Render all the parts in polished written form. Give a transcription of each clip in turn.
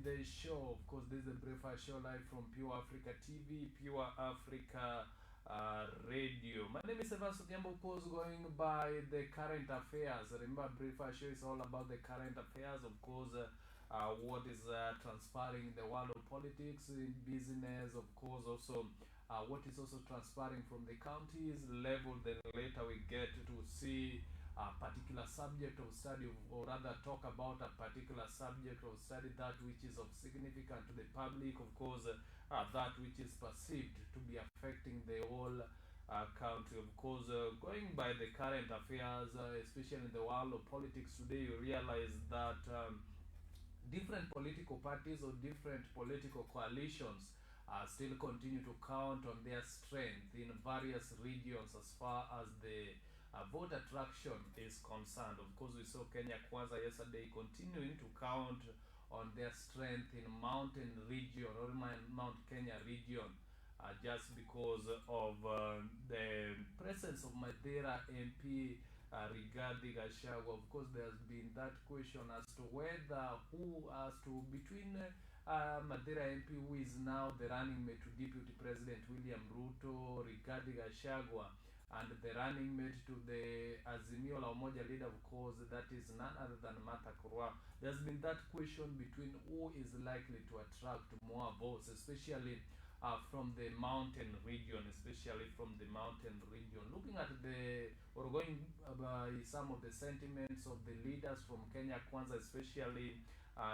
the show. Of course, this is the breakfast show live from Pure Africa TV, Pure Africa Radio. My name is Odhiambo, of course, going by the current affairs. Remember, breakfast show is all about the current affairs, of course. What is transpiring in the world of politics, in business, of course, also what is also transpiring from the counties level. Then later we get to see a particular subject of study, or rather talk about a particular subject of study, that which is of significance to the public, of course, that which is perceived to be affecting the whole country. Of course, going by the current affairs, especially in the world of politics today, you realize that different political parties or different political coalitions still continue to count on their strength in various regions as far as the vote attraction is concerned. Of course, we saw Kenya Kwanza yesterday continuing to count on their strength in mountain region or Mount Kenya region, just because of the presence of Madeira MP regarding Gachagua. Of course, there's been that question as to whether between Madeira MP, who is now the running mate to Deputy President William Ruto, regarding Gachagua, and the running mate to the Azimio la Umoja leader, of course, that is none other than Martha Karua. There's been that question between who is likely to attract more votes, especially from the mountain region, Looking at or going by some of the sentiments of the leaders from Kenya Kwanza, especially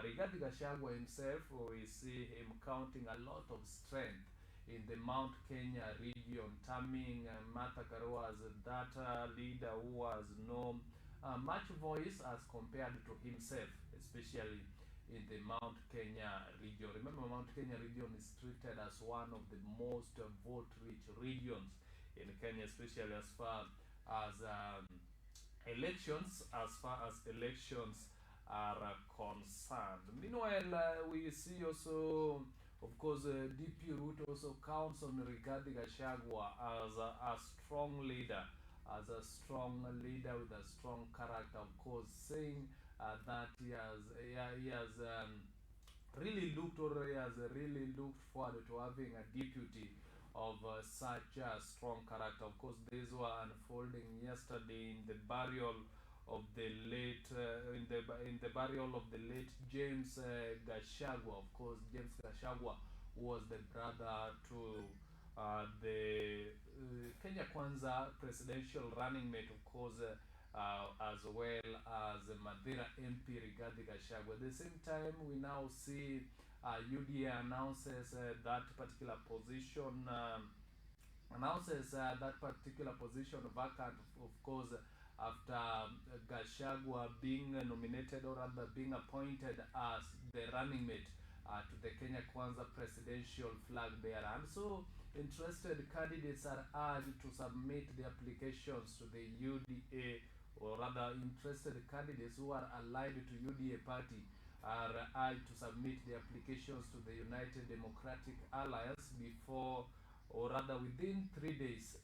regarding Gachagua himself, we see him counting a lot of strength in the Mount Kenya region, terming Martha Karua as that leader who has no much voice as compared to himself, especially in the Mount Kenya region. Remember, Mount Kenya region is treated as one of the most vote-rich regions in Kenya, especially as far as elections are concerned. Meanwhile, we see also, of course, DP Root also counts on regarding Gachagua as a strong leader, with a strong character, of course, saying that he has really looked forward to having a deputy of such a strong character. Of course, these were unfolding yesterday in the burial of the late James Gachagua. Of course, James Gachagua was the brother to the Kenya Kwanza presidential running mate, of course, as well as Madeira MP regarding Gachagua. At the same time, we now see UDA announces that particular position vacant, of course, after Gachagua being nominated, or rather being appointed as the running mate to the Kenya Kwanza presidential flag bearer. And so interested candidates are urged to submit the applications to the UDA, or rather interested candidates who are allied to UDA party are urged to submit the applications to the United Democratic Alliance before, or rather within 3 days,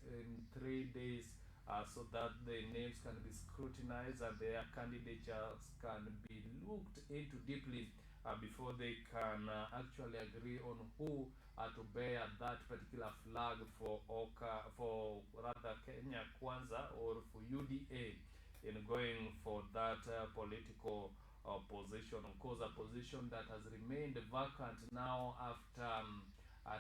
so that the names can be scrutinized and their candidatures can be looked into deeply before they can actually agree on who to bear that particular flag for Kenya Kwanza, or for UDA, in going for that political position. Of course, a position that has remained vacant now after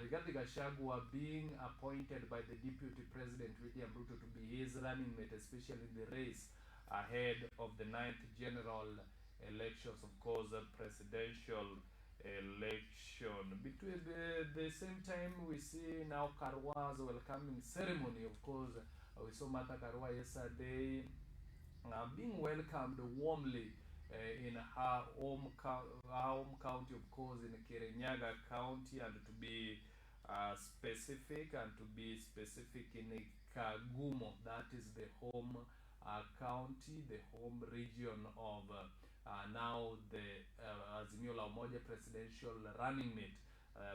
regarding Gachagua being appointed by the Deputy President William Ruto to be his running mate, especially in the race ahead of the 9th general elections, of course, a presidential election. Between the same time, we see now Karua's welcoming ceremony. Of course, we saw Martha Karua yesterday being welcomed warmly in her home county, of course, in Kirinyaga County, and to be specific in Kagumo, that is the home county, the home region of now the Azimio la Umoja presidential running mate,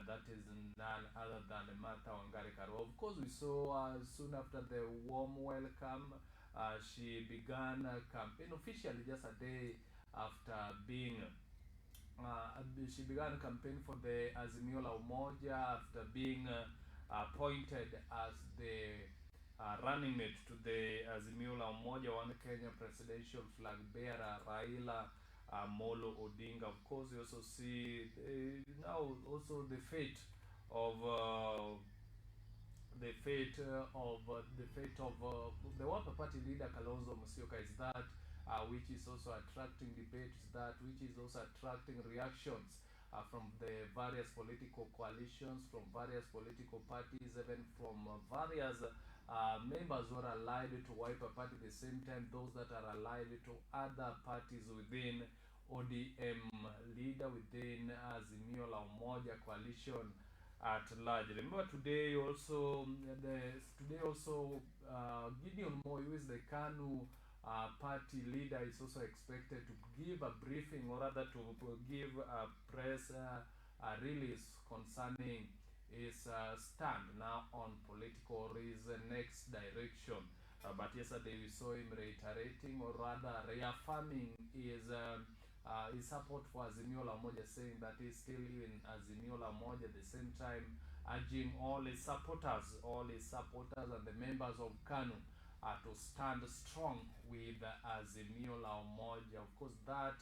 that is none other than Martha Wangari Karua. Of course, we saw soon after the warm welcome, she began campaign officially just a day after being she began campaign for the Azimio la Umoja after being appointed as the running mate to the Azimio la Umoja One Kenya presidential flag bearer Raila Molo Odinga. Of course, you also see now also the fate of the Wiper Party leader Kalonzo Musyoka is that which is also attracting debates, that which is also attracting reactions from the various political coalitions, from various political parties, even from various members who are allied to Wiper Party, at the same time those that are allied to other parties within ODM leader, within Azimio la Umoja coalition at large. Remember today also Gideon Moi, who is the KANU party leader, is also expected to give a briefing, or rather to give a press release concerning his stand now on political or his next direction. But yesterday we saw him reiterating, or rather reaffirming his support for Azimio la Umoja, saying that he's still in Azimio la Umoja, at the same time urging all his supporters and the members of KANU to stand strong with Azimio la Umoja. Of course, that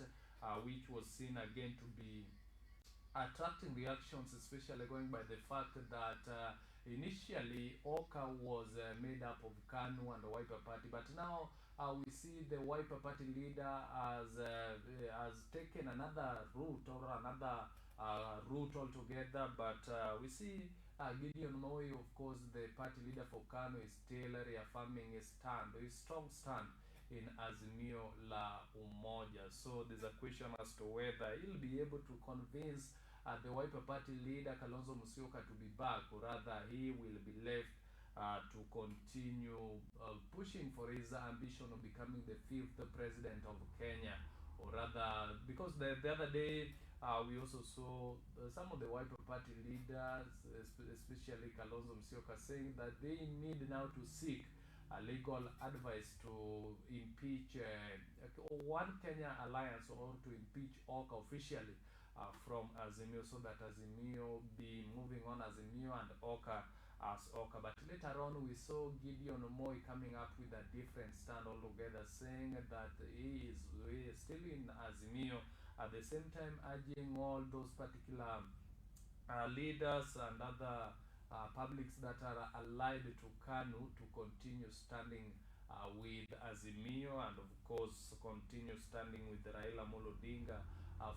which was seen again to be attracting reactions, especially going by the fact that initially OKA was made up of KANU and the Wiper Party, but now we see the Wiper Party leader has taken another route, or another route altogether. But we see Gideon Moi, of course, the party leader for KANU, is still reaffirming his strong stand in Azimio la Umoja. So there's a question as to whether he'll be able to convince the Wiper Party leader Kalonzo Musyoka to be back, or rather he will be left to continue pushing for his ambition of becoming the 5th president of Kenya. Or rather, because the other day we also saw some of the Wiper Party leaders, especially Kalonzo Musyoka, saying that they need now to seek legal advice to impeach One Kenya Alliance, or to impeach OKA officially from Azimio, so that Azimio be moving on Azimio and OKA as OKA. But later on we saw Gideon Moi coming up with a different stand altogether, saying that he is still in Azimio, at the same time urging all those particular leaders and other publics that are allied to KANU to continue standing with Azimio, and of course continue standing with Raila Molo Odinga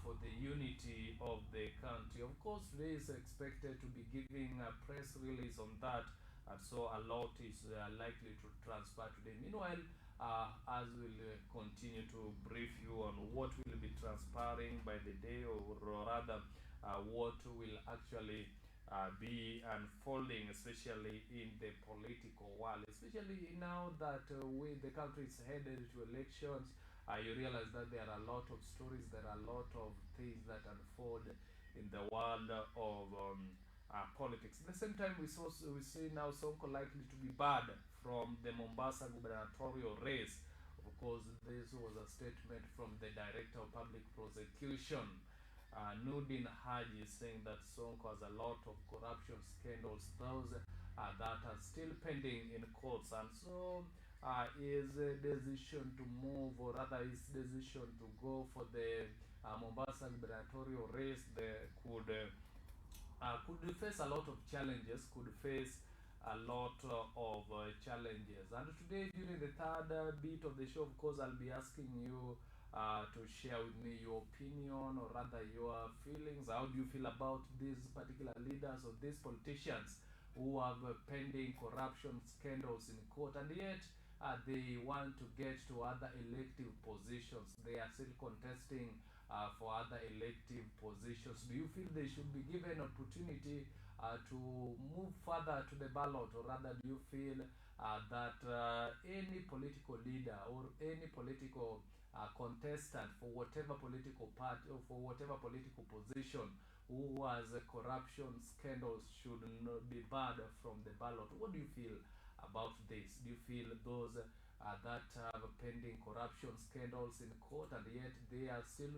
for the unity of the country. Of course, today is expected to be giving a press release on that, and so a lot is likely to transpire today. Meanwhile, as we'll continue to brief you on what will be transpiring by the day, or rather what will actually be unfolding, especially in the political world, especially now that the country is headed to elections. You realize that there are a lot of stories, there are a lot of things that unfold in the world of politics. At the same time, we see now Sonko likely to be barred from the Mombasa gubernatorial race. Of course, this was a statement from the Director of Public Prosecution, Nudin Haji, saying that Sonko has a lot of corruption scandals, those that are still pending in courts, and so his decision to move, or rather his decision to go for the Mombasa gubernatorial race, could face a lot of challenges, could face a lot of challenges. And today, during the third bit of the show, of course, I'll be asking you to share with me your opinion, or rather your feelings. How do you feel about these particular leaders or these politicians who have pending corruption scandals in court, and yet they want to get to other elective positions? They are still contesting for other elective positions. Do you feel they should be given opportunity to move further to the ballot, or rather do you feel that any political leader or any political contestant for whatever political party or for whatever political position who has corruption scandals should not be barred from the ballot? What do you feel about this? Do you feel those that have pending corruption scandals in court, and yet they are still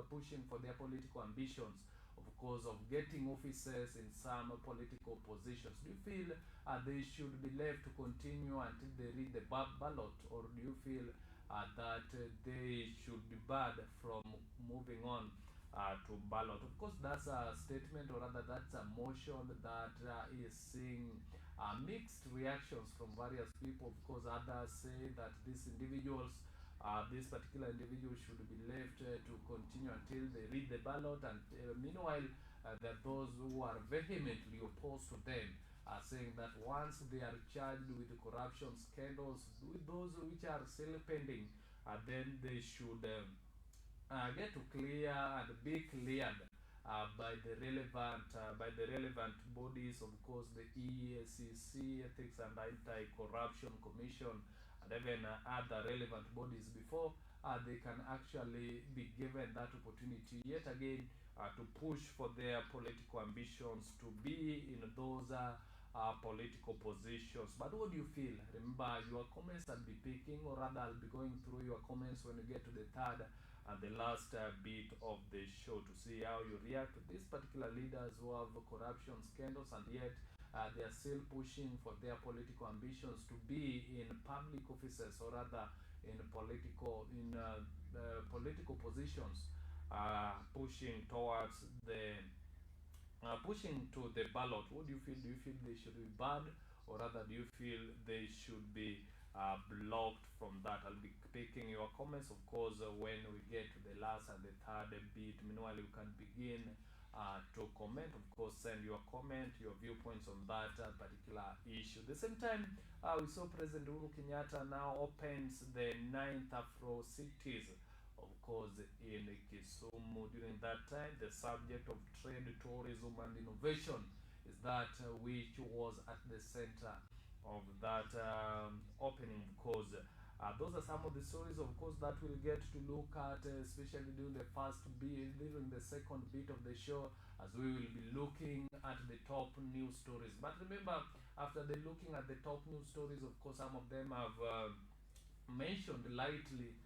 pushing for their political ambitions, of course, of getting offices in some political positions. Do you feel they should be left to continue until they read the ballot, or do you feel that they should be barred from moving on to ballot? Of course, that's a statement, or rather, that's a motion that is seeing mixed reactions from various people. Of course, others say that these particular individuals should be left to continue until they read the ballot, and meanwhile, there are those who are vehemently opposed to them, saying that once they are charged with corruption scandals, with those which are still pending, then they should get to clear and be cleared by the relevant bodies, of course, the EACC, Ethics and Anti-Corruption Commission, and even other relevant bodies, before they can actually be given that opportunity yet again to push for their political ambitions to be in those political positions. But what do you feel? Remember, your comments I'll be picking, or rather I'll be going through your comments when we get to the third and the last bit of the show, to see how you react to these particular leaders who have corruption scandals, and yet they are still pushing for their political ambitions to be in public offices, or rather in political positions, pushing towards the pushing to the ballot. What do you feel? Do you feel they should be banned, or rather, do you feel they should be blocked from that? I'll be taking your comments, of course, when we get to the last and the third bit. Meanwhile, you can begin to comment. Of course, send your comment, your viewpoints on that particular issue. At the same time, we saw President Uhuru Kenyatta now opens the 9th Afro cities, of course, in Kisumu. During that time, the subject of trade, tourism, and innovation is that which was at the center of that opening. Because those are some of the stories, of course, that we'll get to look at, especially during the second bit of the show, as we will be looking at the top news stories. But remember, after the looking at the top news stories, of course, some of them have mentioned lightly.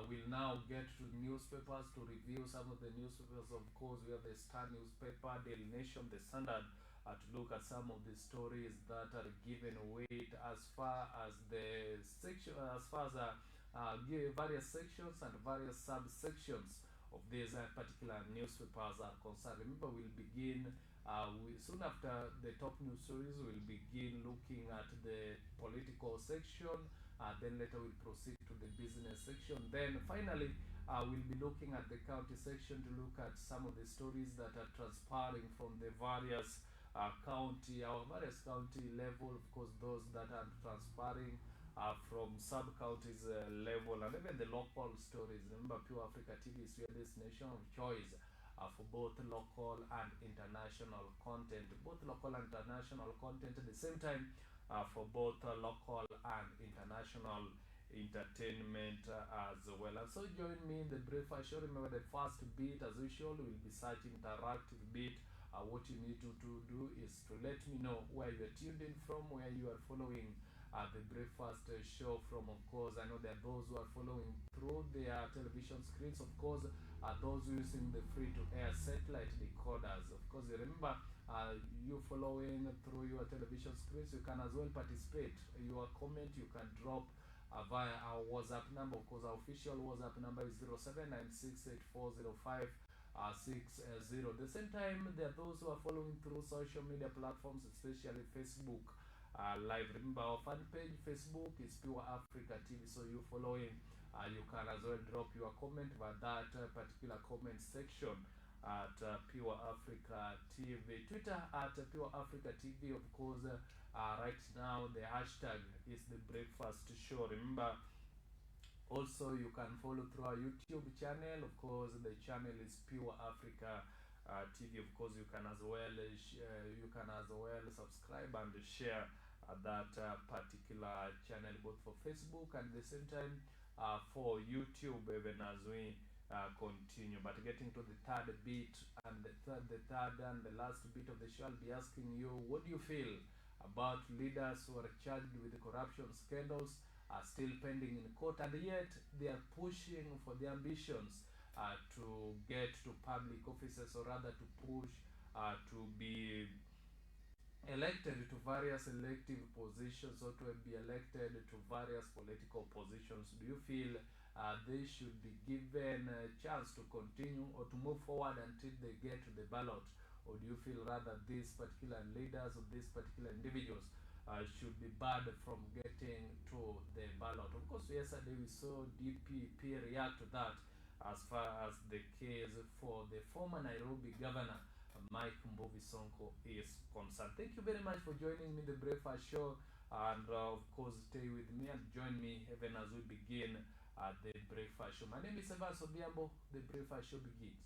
We'll now get to newspapers to review some of the newspapers. Of course, we have the Star newspaper, Daily Nation, the Standard, to look at some of the stories that are given weight as far as the section, as far as various sections and various subsections of these particular newspapers are concerned. Remember, we'll begin soon after the top news stories. We'll begin looking at the political section. Then later we'll proceed to the business section. Then finally, we'll be looking at the county section to look at some of the stories that are transpiring from the various various county level. Of course, those that are transpiring from sub-counties level, and even the local stories. Remember, Pure Africa TV is your destination of choice for both local and international content. Both local and international content at the same time, for both local and international entertainment as well. And so join me in the breakfast show. Remember, the first bit, as usual, will be such interactive bit. What you need to do is to let me know where you are tuned in from, where you are following the breakfast show from. Of course, I know there are those who are following through their television screens. Of course, those using the free-to-air satellite decoders. Of course, remember, you following through your television screens, you can as well participate. Your comment you can drop via our WhatsApp number. Of course, our official WhatsApp number is 0796840560. At the same time, there are those who are following through social media platforms, especially Facebook Live. Remember, our fan page Facebook is Pure Africa TV. So you following, you can as well drop your comment via that particular comment section at Pure Africa TV. Twitter at Pure Africa TV. Of course, right now the hashtag is the breakfast show. Remember, also you can follow through our YouTube channel. Of course, the channel is Pure Africa TV. Of course, you can as well subscribe and share that particular channel, both for Facebook and at the same time for YouTube, even as we continue. But getting to the third bit and the third and the last bit of the show, I'll be asking you, what do you feel about leaders who are charged with corruption scandals are still pending in court, and yet they are pushing for their ambitions to get to public offices, or rather to push to be elected to various elective positions, or to be elected to various political positions. Do you feel they should be given a chance to continue or to move forward until they get to the ballot? Or do you feel rather these particular leaders or these particular individuals should be barred from getting to the ballot? Of course, yesterday we saw DPP react to that as far as the case for the former Nairobi governor Mike Mbovi Sonko is concerned. Thank you very much for joining me in the Breakfast Show, and of course stay with me and join me even as we begin the Breakfast Show. My name is Odhiambo. The Breakfast Show begins.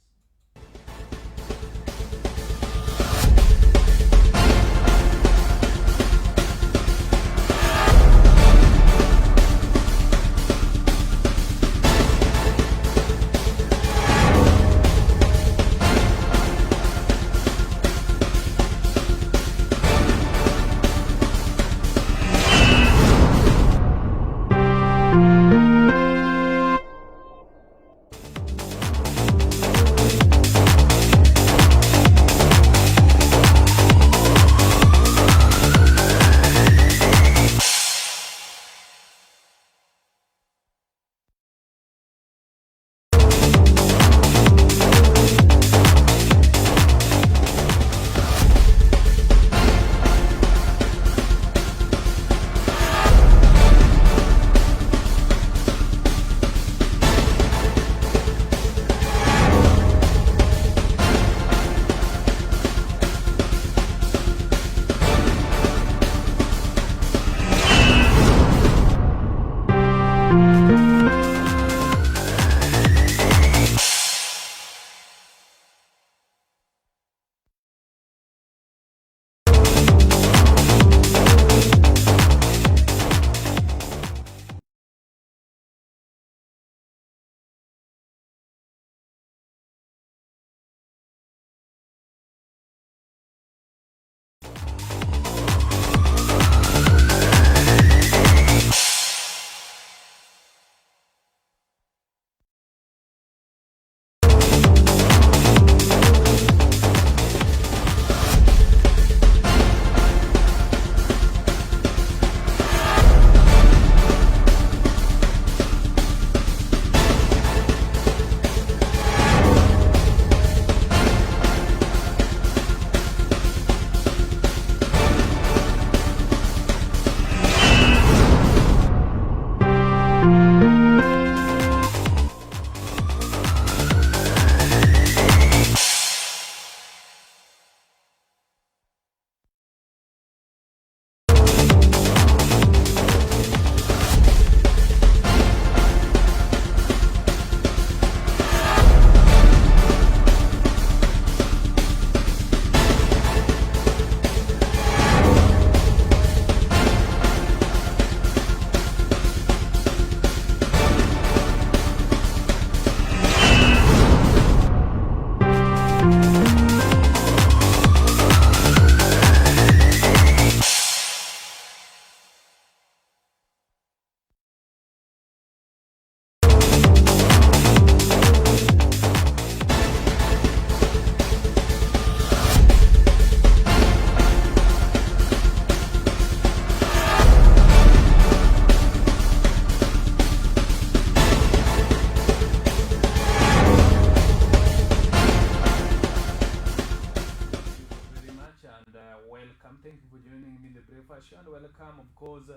Welcome. Thank you for joining me in the Breakfast Show, and welcome. Of course,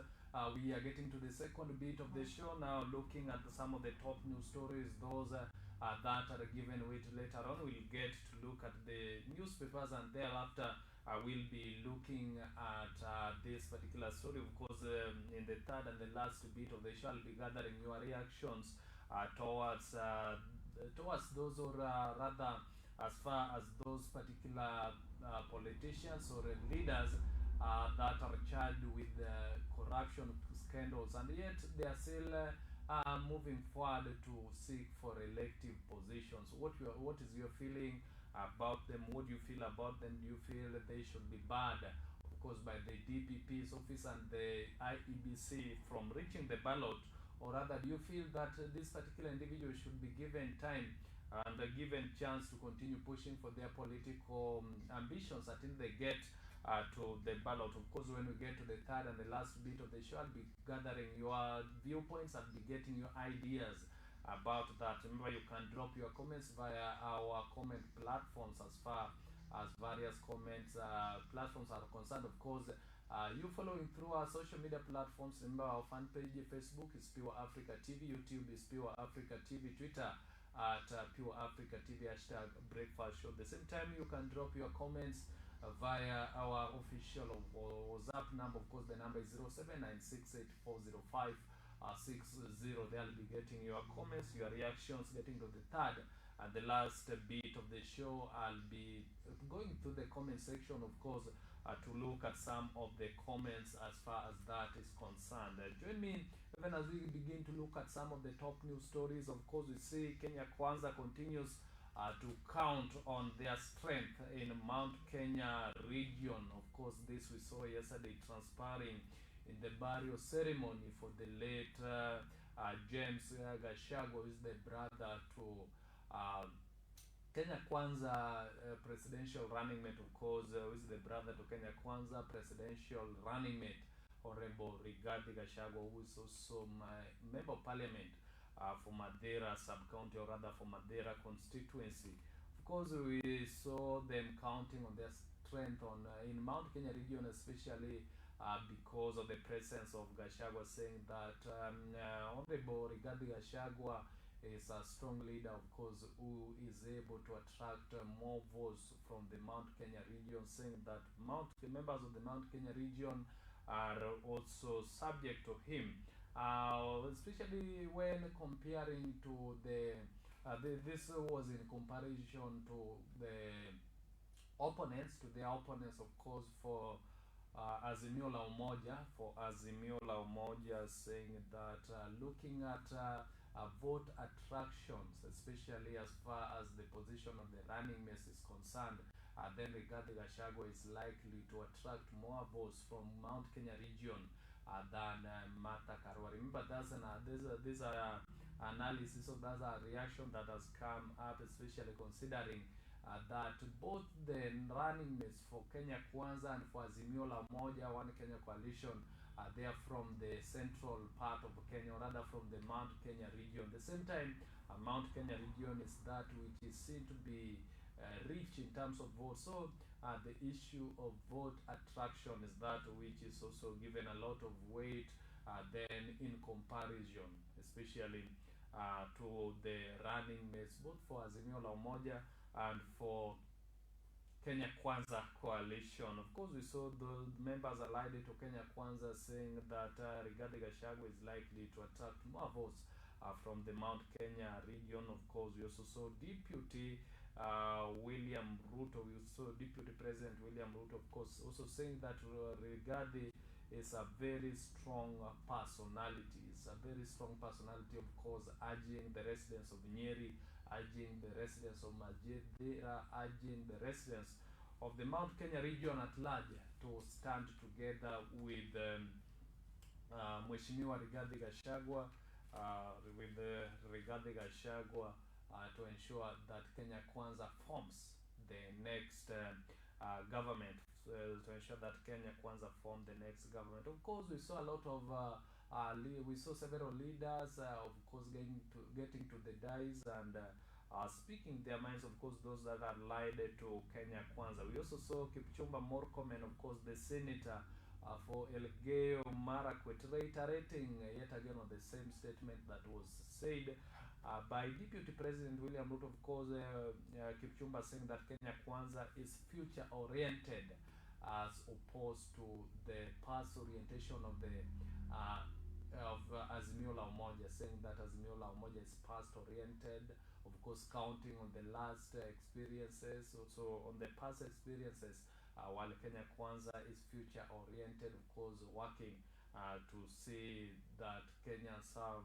we are getting to the second bit of the show now, looking at some of the top news stories, those that are given weight later on. We'll get to look at the newspapers, and thereafter we'll be looking at this particular story. Of course, in the third and the last bit of the show, I'll be gathering your reactions towards those, or rather, as far as those particular politicians or leaders that are charged with corruption scandals, and yet they are still moving forward to seek for elective positions. What is your feeling about them? What do you feel about them? Do you feel that they should be barred? Of course, by the DPP's office and the IEBC from reaching the ballot? Or rather, do you feel that this particular individual should be given time and given chance to continue pushing for their political ambitions until they get to the ballot? Of course, when we get to the third and the last bit of the show, I'll be gathering your viewpoints, I'll be getting your ideas about that. Remember, you can drop your comments via our comment platforms as far as various comments platforms are concerned. Of course, you following through our social media platforms. Remember, our fan page Facebook is Pure Africa TV, YouTube is Pure Africa TV, Twitter at Pure Africa TV, hashtag breakfast show. At the same time, you can drop your comments via our official WhatsApp number. Of course, the number is 0796840560. They'll be getting your comments, your reactions, getting to the third and the last bit of the show. I'll be going through the comment section, of course, to look at some of the comments as far as that is concerned. Join me even as we begin to look at some of the top news stories. Of course, we see Kenya Kwanza continues to count on their strength in Mount Kenya region. Of course, this we saw yesterday transpiring in the burial ceremony for the late James Gachagua, who is the brother to Kenya Kwanza presidential running mate, of course, who is the brother to Kenya Kwanza presidential running mate, Honorable Rigathi Gachagua, who is also my member of parliament for Madera sub-county, or rather for Madera constituency. Of course, we saw them counting on their strength on in Mount Kenya region, especially because of the presence of Gachagua, saying that Honorable Rigathi Gachagua is a strong leader, of course, who is able to attract more votes from the Mount Kenya region, saying that members of the Mount Kenya region are also subject to him, especially when comparing to this was in comparison to their opponents, of course, for Azimio la Umoja, saying that looking at vote attractions, especially as far as the position of the running mate is concerned, then Rigathi Gachagua is likely to attract more votes from Mount Kenya region than Martha Karua. Remember, these are analysis, so that's a reaction that has come up, especially considering that both the running mates for Kenya Kwanza and for Azimio la Umoja, One Kenya Coalition, they are from the central part of Kenya, or rather from the Mount Kenya region. At the same time, Mount Kenya region is that which is seen to be rich in terms of votes. So the issue of vote attraction is that which is also given a lot of weight then in comparison, especially to the running mates, both for Azimio la Umoja and for Kenya Kwanza coalition. Of course, we saw the members allied to Kenya Kwanza saying that Rigathi Gachagua is likely to attract more votes from the Mount Kenya region. Of course, we also saw Deputy William Ruto, Deputy President William Ruto, of course, also saying that Rigathi is a very strong personality. Of course, urging the residents of Nyeri, urging the residents of Madera, urging the residents of the Mount Kenya region at large to stand together with Mheshimiwa Rigathi Gachagua, to ensure that Kenya Kwanza forms the next government. To ensure that Kenya Kwanza form the next government. Of course, we saw a lot of we saw several leaders, of course, getting to the dais and speaking their minds. Of course, those that are allied to Kenya Kwanza. We also saw Kipchumba Murkomen, of course, the senator for Elgeyo Marakwet, reiterating yet again on the same statement that was said by Deputy President William Ruto. Of course, Kipchumba saying that Kenya Kwanza is future oriented as opposed to the past orientation of the Azimio la Umoja, saying that Azimio la Umoja is past oriented, of course counting on the last experiences, also on the past experiences, while Kenya Kwanza is future oriented, of course working to see that Kenyans have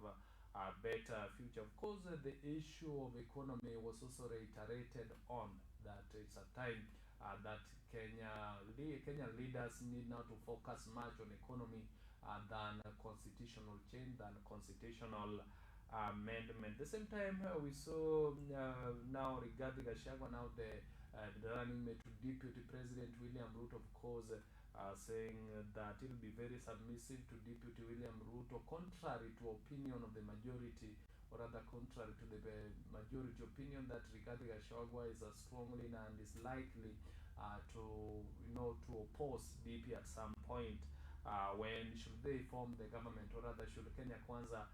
a better future. Of course, the issue of economy was also reiterated on, that it's a time that Kenyan leaders need now to focus much on economy than constitutional change, than constitutional amendment. At the same time, we saw now regarding Gachagua, now the running mate to Deputy President William Ruto, of course, saying that he'll be very submissive to Deputy William Ruto, contrary to opinion of the majority, or rather contrary to the majority opinion that Rigathi Gachagua is a strong leader and is likely to oppose DP at some point. When should they form the government, or rather should Kenya Kwanza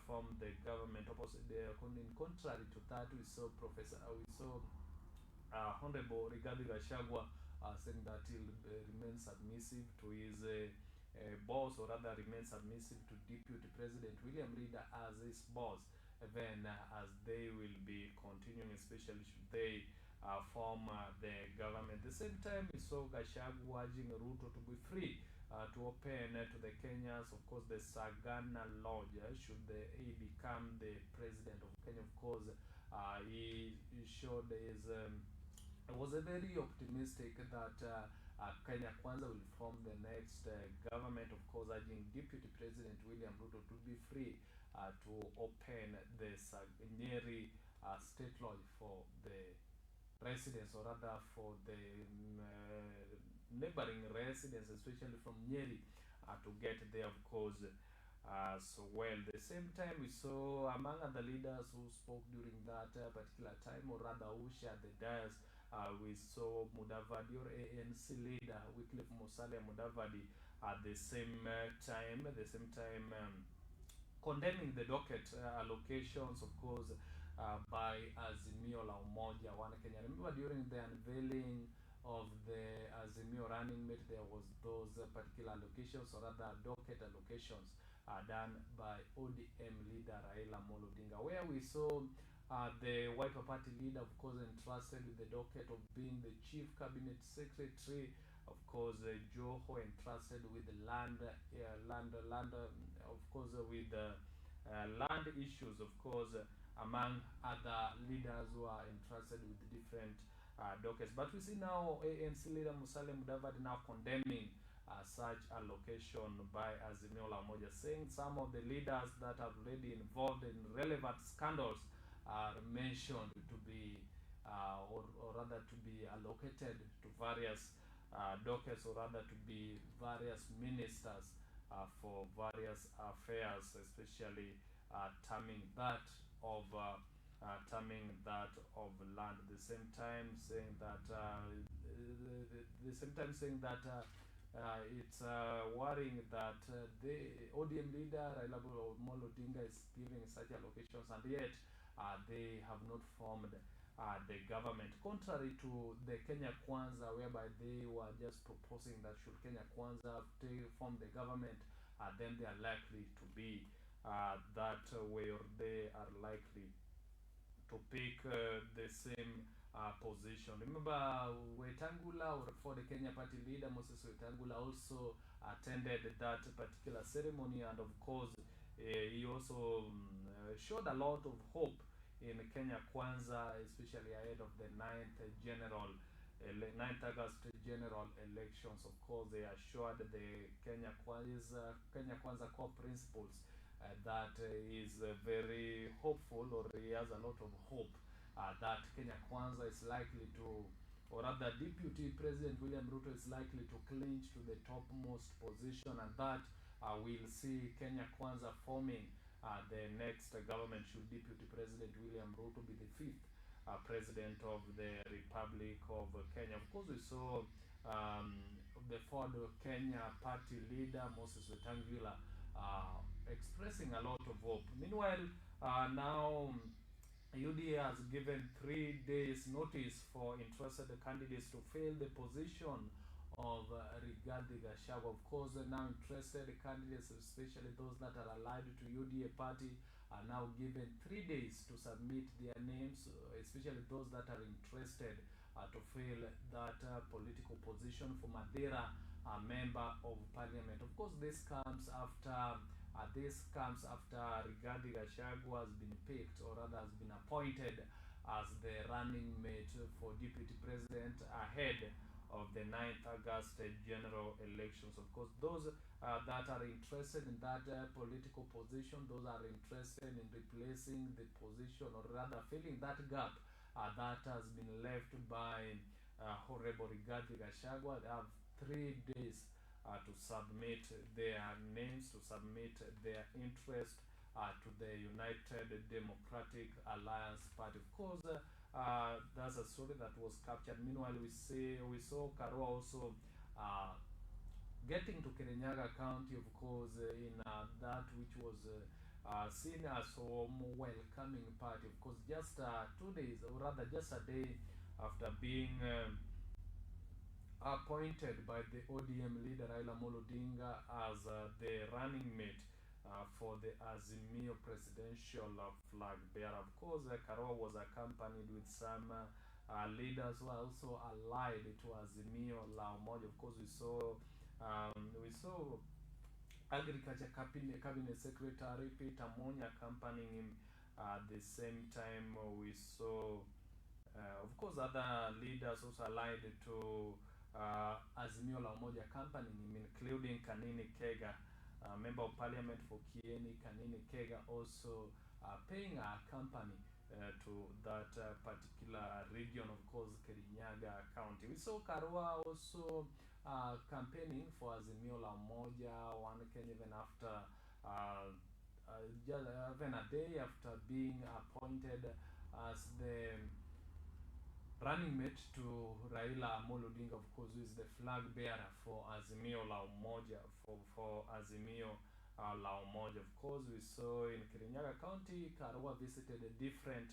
form the government? Opposite, in contrary to that, we saw Honorable Rigathi Gachagua saying that he'll remain submissive to his boss, or rather remain submissive to Deputy President William Ruto as his boss, even as they will be continuing, especially should they form the government. At the same time, we saw Gachagua urging Ruto to be free to open to the Kenyans, of course, the Sagana Lodge. Should he become the president of Kenya, of course, he showed his was a very optimistic that Kenya Kwanza will form the next government, of course, urging Deputy President William Ruto to be free to open the Nyeri state lodge for the residents, or rather for the neighboring residents, especially from Nyeri, to get there, of course. So well, the same time we saw among other leaders who spoke during that particular time, or rather who shared the dais, we saw Mudavadi, or ANC leader Wycliffe Musalia Mudavadi, at the same time condemning the docket allocations, of course, by Azimio la Umoja One Kenya. Remember, during the unveiling of the Azimio running mate, there was those particular allocations, or rather docket allocations, done by ODM leader Raila Amolo Odinga, where we saw the Wiper Party leader, of course, entrusted with the docket of being the chief cabinet secretary. Of course, Joho entrusted with the land, of course, with land issues, of course, among other leaders who are entrusted with different dockets. But we see now ANC leader Musalia Mudavadi now condemning such allocation by Azimio la Umoja, saying some of the leaders that are already involved in relevant scandals are mentioned to be, or rather to be allocated to various dockets, or rather to be various ministers for various affairs, especially terming that of land. At the same time saying that it's worrying that the ODM leader Raila Amolo Odinga is giving such allocations, and yet they have not formed the government, contrary to the Kenya Kwanza, whereby they were just proposing that should Kenya Kwanza form the government, then they are likely to be that way, or they are likely to pick the same position. Remember, Wetangula, or for the Kenya Party leader Moses Wetangula, also attended that particular ceremony, and of course he also showed a lot of hope in Kenya Kwanza, especially ahead of the 9th August general elections. Of course, they assured the Kenya Kwanza core principles that is very hopeful, or he has a lot of hope that Kenya Kwanza is likely to, or rather Deputy President William Ruto is likely to clinch to the topmost position, and that we'll see Kenya Kwanza forming the next government should Deputy President William Ruto be the 5th President of the Republic of Kenya. Of course, we saw the Ford Kenya Party leader Moses Wetangula expressing a lot of hope. Meanwhile, now UDA has given 3 days notice for interested candidates to fill the position of Rigathi Gachagua. Of course, now interested candidates, especially those that are allied to UDA party, are now given 3 days to submit their names, especially those that are interested to fill that political position for Madeira member of parliament. Of course, this comes after Rigathi Gachagua has been picked, or rather has been appointed as the running mate for deputy president ahead of the 9th August general elections. Of course, those that are interested in that political position, those are interested in replacing the position, or rather filling that gap that has been left by Honorable Rigathi Gachagua. They have 3 days to submit their names, to submit their interest to the United Democratic Alliance Party. Of course, that's a story that was captured. Meanwhile, we saw Karua also getting to Kirinyaga County, of course, in that which was seen as a welcoming party. Of course, just 2 days, or rather just a day after being appointed by the ODM leader Raila Odinga as the running mate for the Azimio presidential flag bearer. Of course, Karua was accompanied with some leaders who are also allied to Azimio La Umoja. Of course, we saw Agriculture Cabinet Secretary Peter Monya accompanying him. At the same time, we saw, of course, other leaders also allied to Azimio La Umoja accompanying him, including Kanini Kega, Member of Parliament for Kieni. Kanini Kega also paying a company to that particular region, of course, Kirinyaga County. We saw Karua also campaigning for Azimio La Umoja, one can even after even a day after being appointed as the running mate to Raila Odinga, of course, who is the flag bearer for Azimio La Umoja, for Azimio La Umoja. Of course, we saw in Kirinyaga County, Karua visited different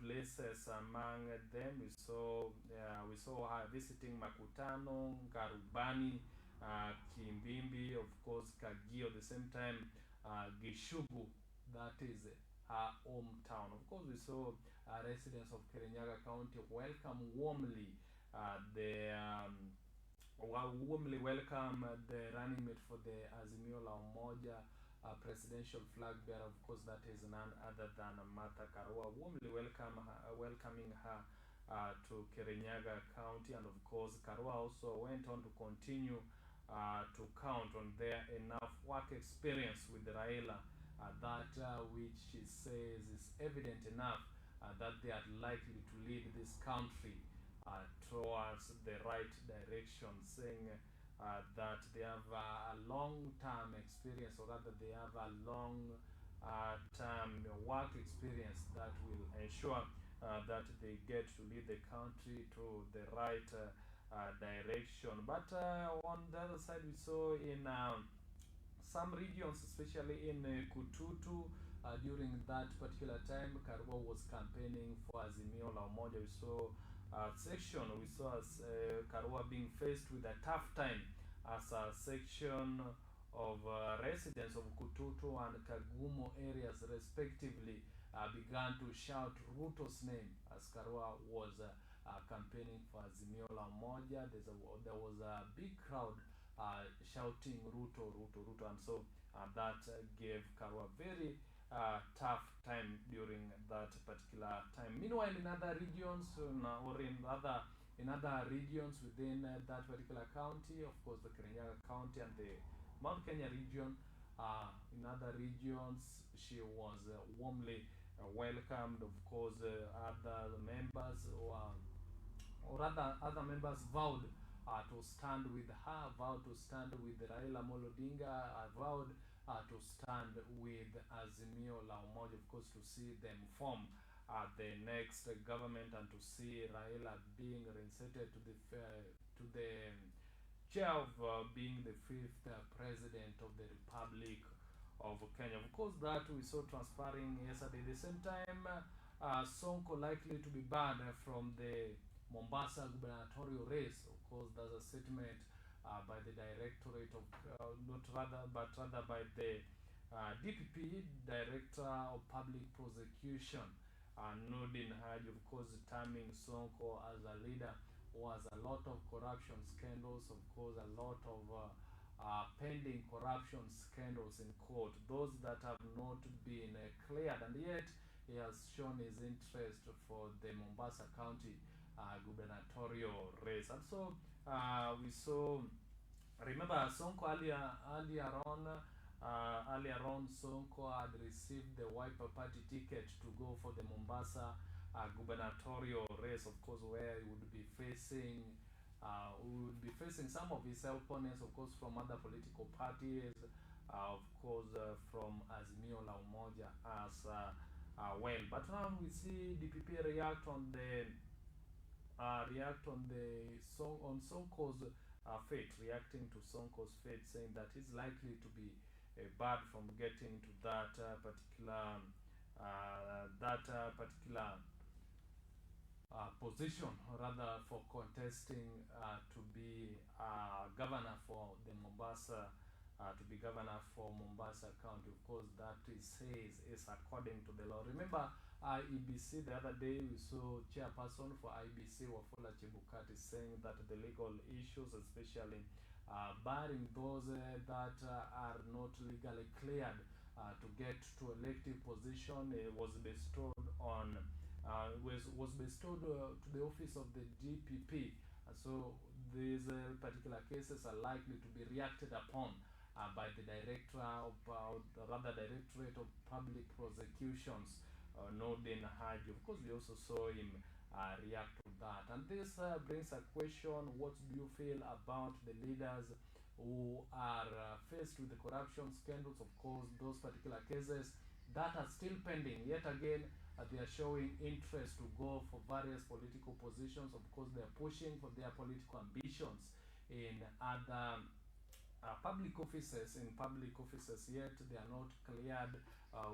places. Among them, we saw visiting Makutano, Garubani, Kimbimbi, of course, Kagio. At the same time, Gishugu, that is her hometown. Of course, we saw residents of Kirinyaga County warmly welcome the running mate for the Azimio La Umoja presidential flag bearer. Of course, that is none other than Martha Karua, warmly welcoming her to Kirinyaga County. And of course, Karua also went on to continue to count on their enough work experience with Raila, that which she says is evident enough that they are likely to lead this country towards the right direction, saying that they have a long-term experience, or rather they have a long-term work experience that will ensure that they get to lead the country to the right direction. But on the other side, we saw in some regions, especially in Kututu, during that particular time, Karua was campaigning for Azimio La Umoja. We saw Karua being faced with a tough time as a section of residents of Kututu and Kagumo areas respectively began to shout Ruto's name as Karua was campaigning for Azimio La Umoja. There was a big crowd shouting Ruto, Ruto, Ruto, and so that gave Karua very tough time during that particular time. Meanwhile, in other regions, in other regions within that particular county, of course, the Kirinyaga County and the Mount Kenya region, in other regions, she was warmly welcomed. Of course, other members other members vowed to stand with her, vowed to stand with Raila Odinga, vowed to stand with Azimio La Umoja, of course, to see them form the next government and to see Raila being reinstated to the chair of being the 5th president of the Republic of Kenya. Of course, that we saw transpiring yesterday. At the same time, Sonko likely to be banned from the Mombasa gubernatorial race. Of course, there's a statement by the directorate of rather by the DPP, Director of Public Prosecution, Nordin Haji, of course, terming Sonko as a leader who has a lot of corruption scandals, of course, a lot of pending corruption scandals in court, those that have not been cleared, and yet he has shown his interest for the Mombasa County gubernatorial race. And so we saw, remember Sonko earlier on, Sonko had received the Wiper Party ticket to go for the Mombasa gubernatorial race, of course, where he would be facing some of his opponents, of course, from other political parties, of course, from Azimio la Umoja as well. But now we see DPP react on the song on Sonko's fate, reacting to Sonko's fate, saying that he's likely to be barred from getting to that particular position, rather for contesting to be governor for the Mombasa, County. Of course, that is according to the law. Remember, IEBC the other day, we saw chairperson for IBC Wafula Chebukati saying that the legal issues, especially barring those that are not legally cleared to get to elective position, was bestowed on was bestowed to the office of the DPP. So these particular cases are likely to be reacted upon by the Directorate of Public Prosecutions, Nordin Haji. Of course, we also saw him react to that. And this brings a question: what do you feel about the leaders who are faced with the corruption scandals? Of course, those particular cases that are still pending. Yet again, they are showing interest to go for various political positions. Of course, they are pushing for their political ambitions in other public offices, yet they are not cleared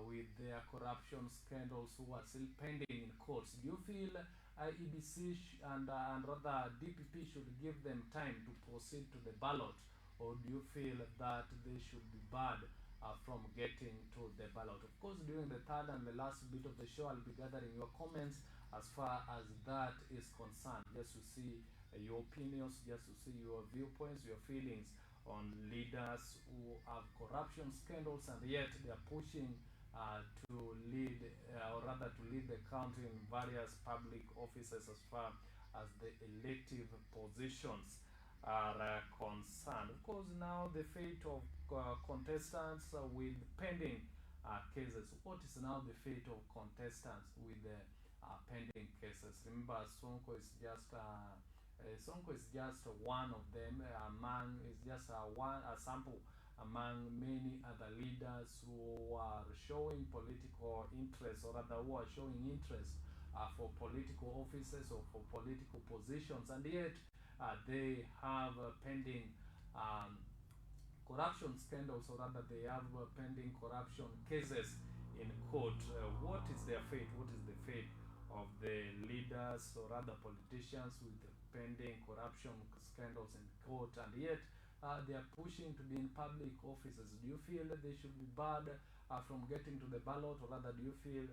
with their corruption scandals, who are still pending in courts. Do you feel EBC and rather DPP should give them time to proceed to the ballot, or do you feel that they should be barred from getting to the ballot? Of course, during the third and the last bit of the show, I'll be gathering your comments as far as that is concerned, just to see your opinions, just to see your viewpoints, your feelings on leaders who have corruption scandals and yet they are pushing to lead, or rather to lead the country in various public offices as far as the elective positions are concerned. Of course, now the fate of contestants with pending cases. What is now the fate of contestants with pending cases? Remember, Sonko is just one of them, a sample among many other leaders who are showing political interest, or rather who are showing interest for political offices or for political positions, and yet they have pending corruption scandals, or rather they have pending corruption cases in court. What is their fate? What is the fate of the leaders or other politicians with pending corruption scandals in court, and yet they are pushing to be in public offices? Do you feel that they should be barred from getting to the ballot, or rather do you feel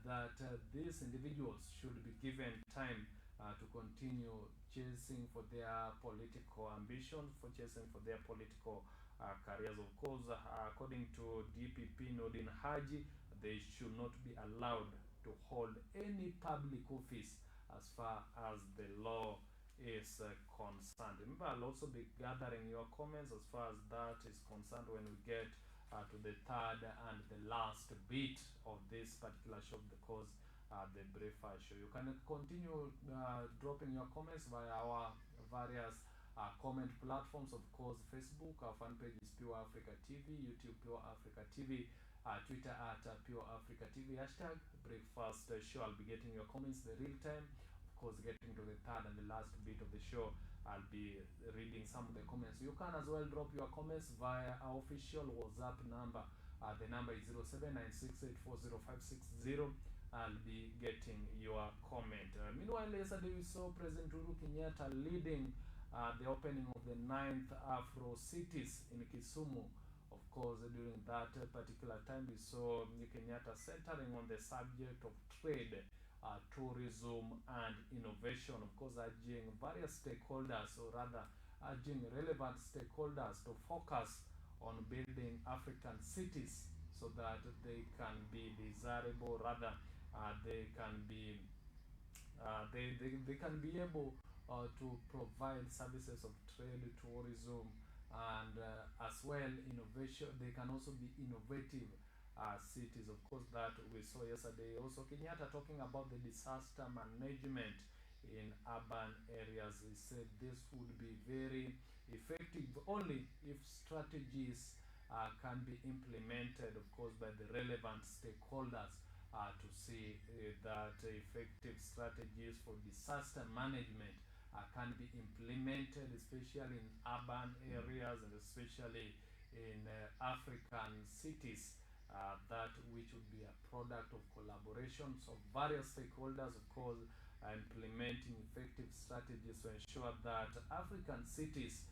that these individuals should be given time to continue chasing for their political ambitions, for chasing for their political careers? Of course, according to DPP Nordin Haji, they should not be allowed to hold any public office as far as the law is concerned. Remember, I'll also be gathering your comments as far as that is concerned when we get to the third and the last bit of this particular show, because the briefer show. You can continue dropping your comments via our various comment platforms. Of course, Facebook, our fan page is Pure Africa TV, YouTube Pure Africa TV, Twitter at Pure Africa TV, hashtag breakfast show. I'll be getting your comments the real time. Of course, getting to the third and the last bit of the show, I'll be reading some of the comments. You can as well drop your comments via our official WhatsApp number. The number is 0796840560. I'll be getting your comment. Meanwhile, yesterday we saw President Uhuru Kenyatta leading the opening of the 9th Afro Cities in Kisumu. Of course, during that particular time, we saw Kenyatta centering on the subject of trade, tourism, and innovation. Of course, urging various stakeholders, or rather, urging relevant stakeholders to focus on building African cities so that they can be desirable, rather, they can be They can be able to provide services of trade, tourism, and as well innovation. They can also be innovative cities, of course, that we saw yesterday. Also, Kenyatta talking about the disaster management in urban areas. He said this would be very effective only if strategies can be implemented, of course, by the relevant stakeholders to see that effective strategies for disaster management can be implemented, especially in urban areas and especially in African cities. That which would be a product of collaborations of various stakeholders, of course, implementing effective strategies to ensure that African cities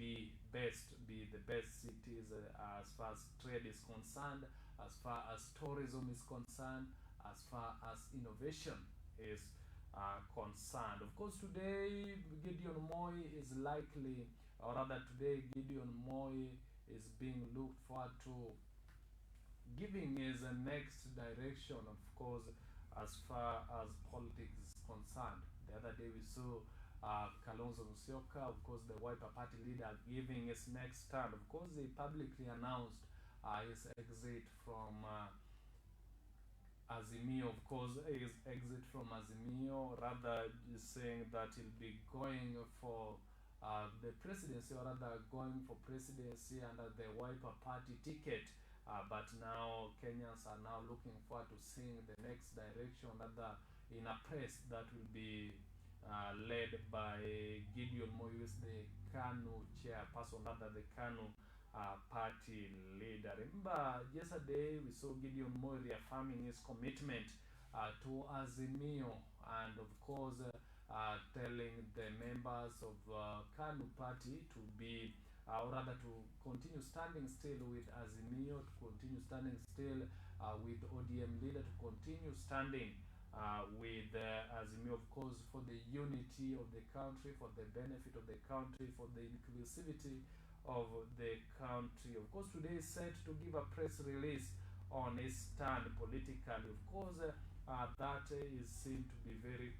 be the best cities as far as trade is concerned, as far as tourism is concerned, as far as innovation is concerned. Of course, today Gideon Moi is likely, or rather, today Gideon Moi is being looked forward to giving his next direction, of course, as far as politics is concerned. The other day we saw Kalonzo Musyoka, of course, the Wiper Party leader, giving his next stand. Of course, he publicly announced his exit from Azimio, of course, his exit from Azimio, rather saying that he'll be going for the presidency, or rather going for presidency under the Wiper Party ticket. But now Kenyans are now looking forward to seeing the next direction, rather in a press that will be led by Gideon Moi, who is the KANU chairperson, rather the KANU party leader. Remember, yesterday we saw Gideon Moi reaffirming his commitment to Azimio, and of course telling the members of KANU party to be, or rather to continue standing still with Azimio, to continue standing still with ODM leader, to continue standing with Azimio, of course, for the unity of the country, for the benefit of the country, for the inclusivity of the country. Of course, today is set to give a press release on his stand politically. Of course, that is seen to be very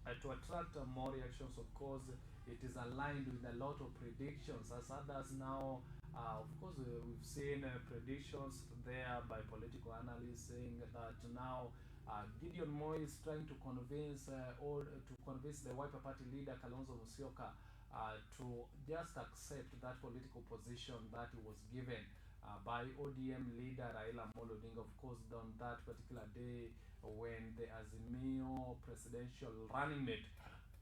to attract more reactions. Of course, it is aligned with a lot of predictions, as others now. Of course, we've seen predictions there by political analysts saying that now Gideon Moi is trying to convince the Wiper Party leader Kalonzo Musyoka to just accept that political position that he was given by ODM leader Raila Amolo Odinga, of course, on that particular day when the Azimio presidential running mate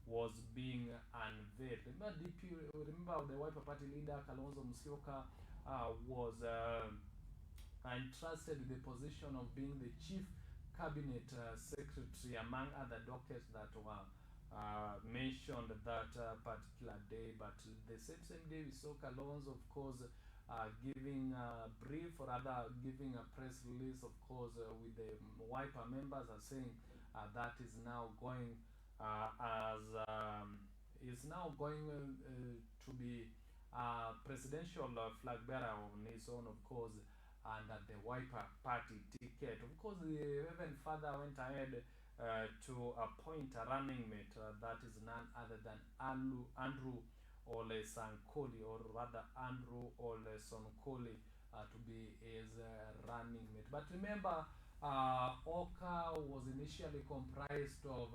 was being unveiled. Remember the Wiper Party leader Kalonzo Musyoka was entrusted with the position of being the chief cabinet secretary, among other dockets that were mentioned that particular day. But the same day we saw Kalonzo, of course, giving a brief, or rather giving a press release, of course, with the Wiper members, are saying that is now going is now going to be presidential flag bearer on his own, of course, and at the Wiper Party ticket. Of course, the Reverend Father went ahead to appoint a running mate that is none other than Andrew Ole Sankoli, or rather Andrew Ole Sonkoli, to be his running mate. But remember, Oka was initially comprised of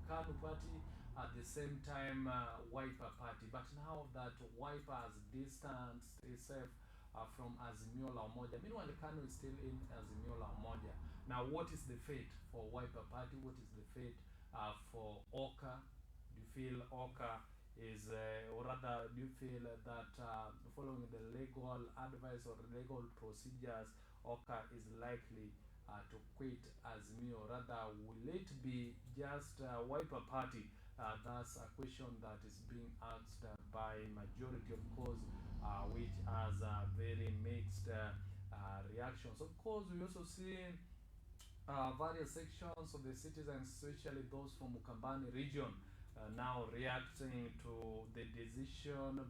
KANU party, at the same time Wiper Party. But now that Wiper has distanced itself from Azimio la Umoja, meanwhile KANU is still in Azimio la Umoja. Now, what is the fate for Wiper Party? What is the fate for Oka? Do you feel Oka is, or rather, do you feel that following the legal advice or legal procedures, Oka is likely to quit Azimio? Rather, will it be just Wiper Party? That's a question that is being asked by majority, of course, which has very mixed reactions. Of course, we also see various sections of the citizens, especially those from Ukambani region, now reacting to the decision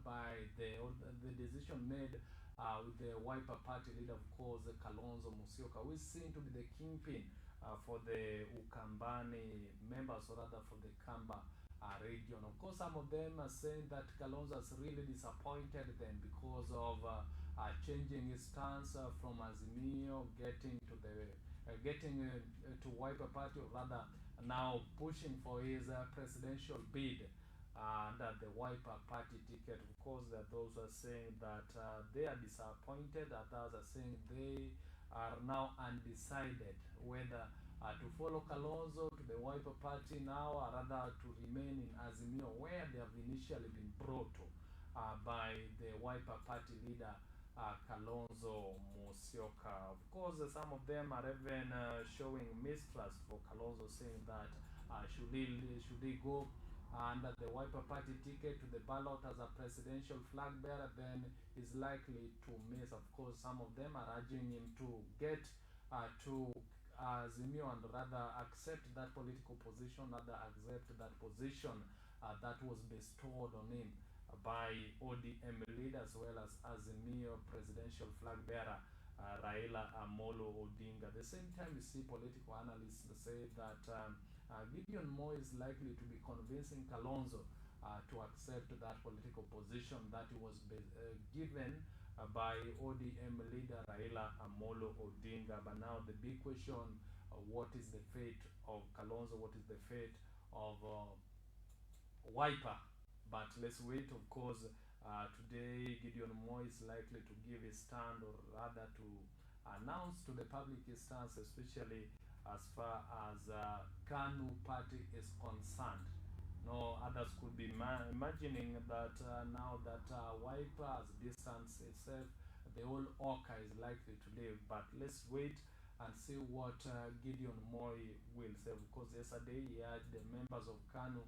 the decision made with the Wiper Party leader, of course, Kalonzo Musyoka, who is seen to be the kingpin for the Ukambani members, or rather for the Kamba region. Of course, some of them are saying that Kalonzo has really disappointed them because of changing his stance from Azimio, getting to Wiper Party, or rather now pushing for his presidential bid under the Wiper Party ticket. Of course, there are those who are saying that they are disappointed, others are saying they are now undecided whether to follow Kalonzo to the Wiper Party now, or rather to remain in Azimio, where they have initially been brought to by the Wiper Party leader Kalonzo Musyoka. Of course, some of them are even showing mistrust for Kalonzo, saying that should he go under the Wiper Party ticket to the ballot as a presidential flag bearer, then is likely to miss. Of course, some of them are urging him to get to Azimio and rather accept that political position, rather accept that position that was bestowed on him by ODM leader as well as Azimio presidential flag bearer Raila Amolo Odinga. At the same time, you see political analysts say that Gideon Moy is likely to be convincing Kalonzo to accept that political position that he was given by ODM leader Raila Amolo Odinga. But now the big question, what is the fate of Kalonzo? What is the fate of Wiper? But let's wait. Of course, today Gideon Moy is likely to give his stand, or rather to announce to the public his stance, especially as far as KANU party is concerned. No, others could be imagining that now that Wiper has distanced itself, the whole Oka is likely to leave. But let's wait and see what Gideon Moy will say. Because yesterday he had the members of KANU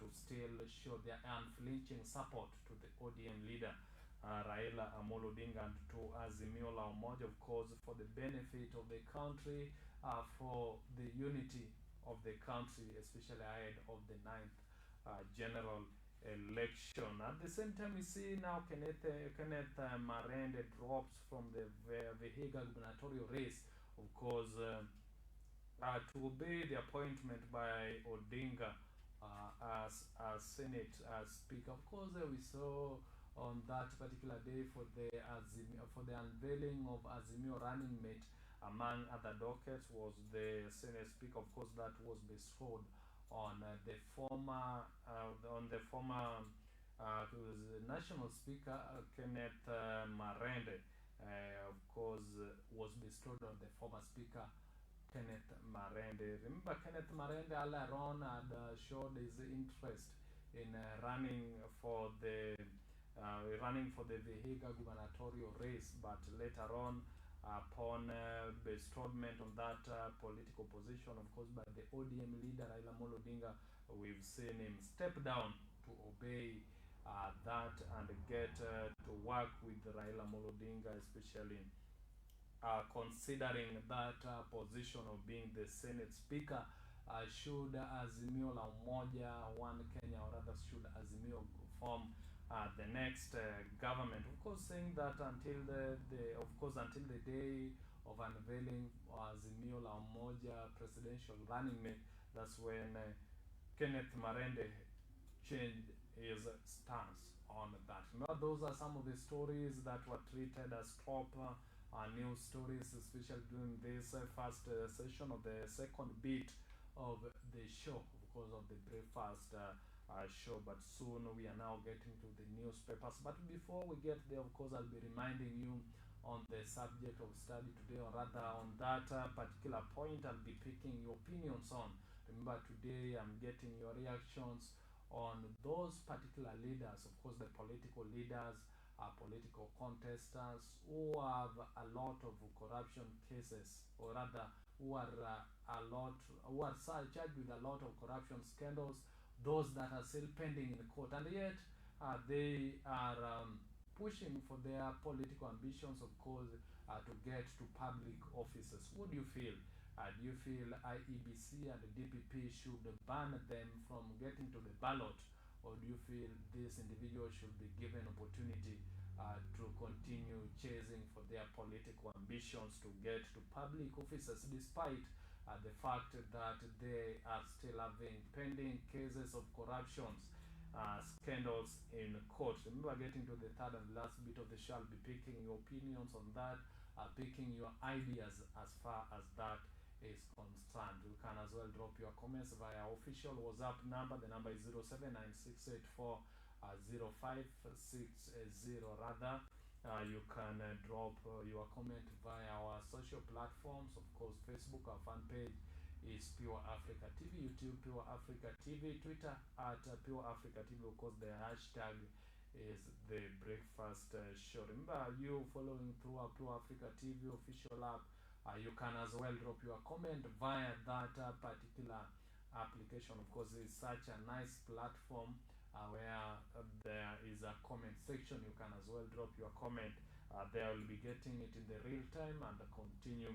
to still show their unflinching support to the ODM leader Raila Amolo Odinga and to Azimio la Umoja, of course, for the benefit of the country, for the unity of the country, especially ahead of the 9th general election. At the same time, we see now Kenneth Marende drops from the Vihiga gubernatorial race, of course, to obey the appointment by Odinga as Senate Speaker. Of course, we saw on that particular day for the unveiling of Azimio running mate, among other dockets, was the Senate Speaker. Of course, that was bestowed on the former National Speaker Kenneth Marende. Of course, was bestowed on the former Speaker Kenneth Marende. Remember, Kenneth Marende earlier on had showed his interest in running for the Vihiga gubernatorial race, but later on, upon bestowment on that political position, of course, by the ODM leader Raila Amolo Odinga, we've seen him step down to obey that and get to work with Raila Amolo Odinga, especially considering that position of being the Senate Speaker. Should Azimio la Umoja, One Kenya, or rather should Azimio form the next government? Of course, saying that until until the day of unveiling Azimio la Umoja presidential running mate, that's when Kenneth Marende changed his stance on that. Now, those are some of the stories that were treated as top news stories, especially during this first session of the second bit of the show, because of the breakfast show. But soon we are now getting to the newspapers. But before we get there, of course, I'll be reminding you on the subject of study today, or rather on that particular point I'll be picking your opinions on. Remember, today I'm getting your reactions on those particular leaders, of course, the political leaders, political contestants who have a lot of corruption cases, or rather who are charged with a lot of corruption scandals, those that are still pending in court, and yet they are pushing for their political ambitions, of course, to get to public offices. What do you feel? Do you feel IEBC and the DPP should ban them from getting to the ballot, or do you feel these individuals should be given opportunity to continue chasing for their political ambitions to get to public offices, despite the fact that they are still having pending cases of corruptions, scandals in court. Remember, getting to the third and last bit of the show, I'll be picking your opinions on that, picking your ideas as far as that is concerned. You can as well drop your comments via our official WhatsApp number. The number is 0796840560 rather. You can drop your comment via our social platforms. Of course, Facebook, our fan page is Pure Africa TV, YouTube Pure Africa TV, Twitter at Pure Africa TV. Of course, the hashtag is the breakfast show. Remember, you following through our Pure Africa TV official app, you can as well drop your comment via that particular application. Of course, it's such a nice platform where there is a comment section. You can as well drop your comment. There will be getting it in the real time and continue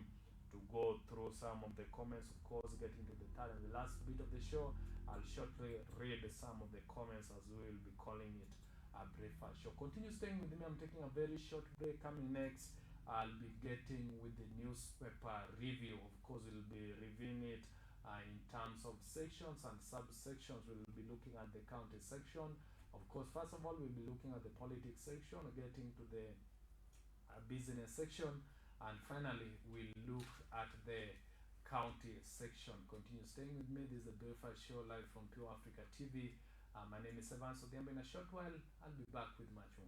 to go through some of the comments. Of course, getting to the third and the last bit of the show, I'll shortly read some of the comments as we will be calling it a breakfast show. Continue staying with me. I'm taking a very short break. Coming next, I'll be getting with the newspaper review. Of course, we'll be reviewing it in terms of sections and subsections. We'll be looking at the county section. Of course, first of all, we'll be looking at the politics section, getting to the business section, and finally, we'll look at the county section. Continue staying with me. This is the Breakfast Show live from Pure Africa TV. My name is Odhiambo. In a short while, I'll be back with much more.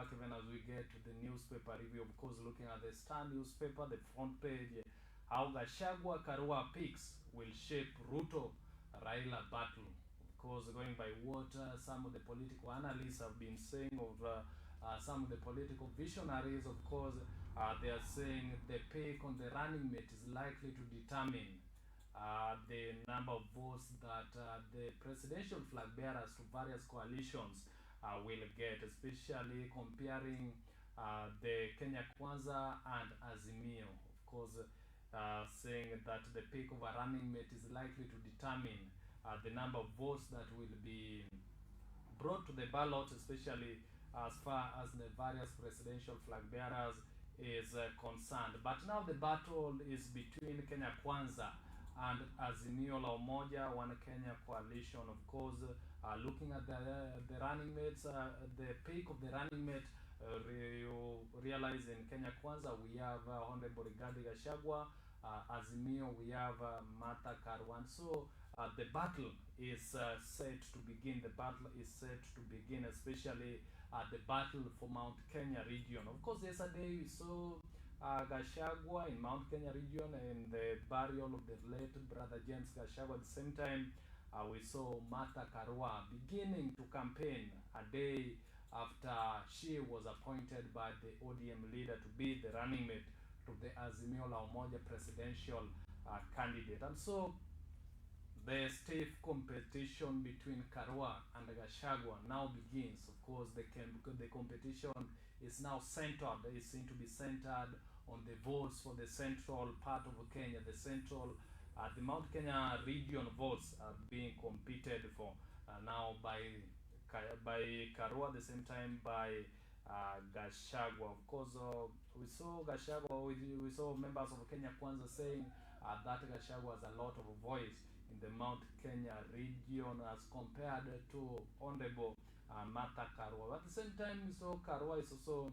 back even as we get to the newspaper review. Of course, looking at the Star newspaper, the front page, how Gachagua Karua picks will shape Ruto Raila battle. Of course, going by what some of the political analysts have been saying of some of the political visionaries, of course, they are saying the pick on the running mate is likely to determine the number of votes that the presidential flag bearers to various coalitions will get, especially comparing the Kenya Kwanza and Azimio. Of course, saying that the pick of a running mate is likely to determine the number of votes that will be brought to the ballot, especially as far as the various presidential flag bearers is concerned. But now the battle is between Kenya Kwanza and Azimio la Umoja, One Kenya coalition. Of course, looking at the running mates, the pick of the running mate, you realize in Kenya Kwanza we have Honorable Rigathi Gachagua, Azimio we have Martha Karua. So the battle is set to begin. The battle is set to begin, especially the battle for Mount Kenya region. Of course, yesterday we saw Gachagua in Mount Kenya region and the burial of the late brother James Gachagua. At the same time, we saw Martha Karua beginning to campaign a day after she was appointed by the Odhiambo leader to be the running mate to the Azimio la Umoja presidential candidate. And so the stiff competition between Karua and Gachagua now begins. Of course, the competition is now centered, is seen to be centered on the votes for the central part of Kenya. The central, the Mount Kenya region votes are being competed for now by Karua, at the same time by Gachagua. Of course, we saw Gachagua, we saw members of Kenya Kwanza saying that Gachagua has a lot of voice in the Mount Kenya region as compared to Honorable Martha Karua. At the same time, we saw Karua is also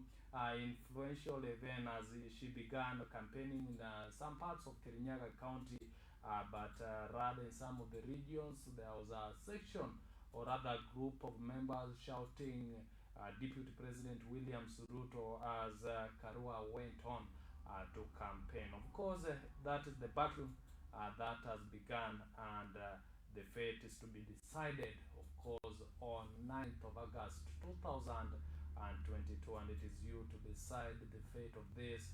influential even as she began campaigning in some parts of Kirinyaga County, but rather in some of the regions there was a section or rather group of members shouting Deputy President William Ruto as Karua went on to campaign. Of course, that is the battle that has begun, and the fate is to be decided, of course, on 9th of August 2022, and it is you to decide the fate of this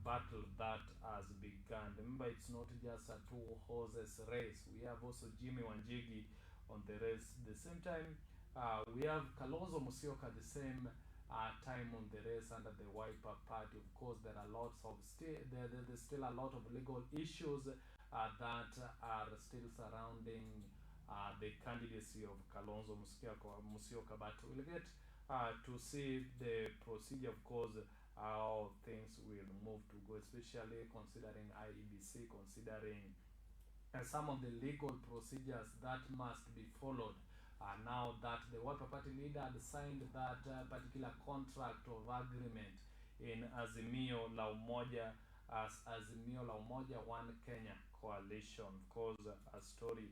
battle that has begun. Remember, it's not just a two horses race. We have also Jimmy Wanjigi on the race. At the same time, we have Kalonzo Musyoka at the same time on the race under the Wiper Party. Of course, there are lots of there's still a lot of legal issues that are still surrounding the candidacy of Kalonzo Musyoka, but we'll get to see the procedure, of course, how things will move to go, especially considering IEBC, considering some of the legal procedures that must be followed. Now that the Wiper Party leader had signed that particular contract of agreement in Azimio la Umoja as Azimio la Umoja One Kenya coalition. Of course, a story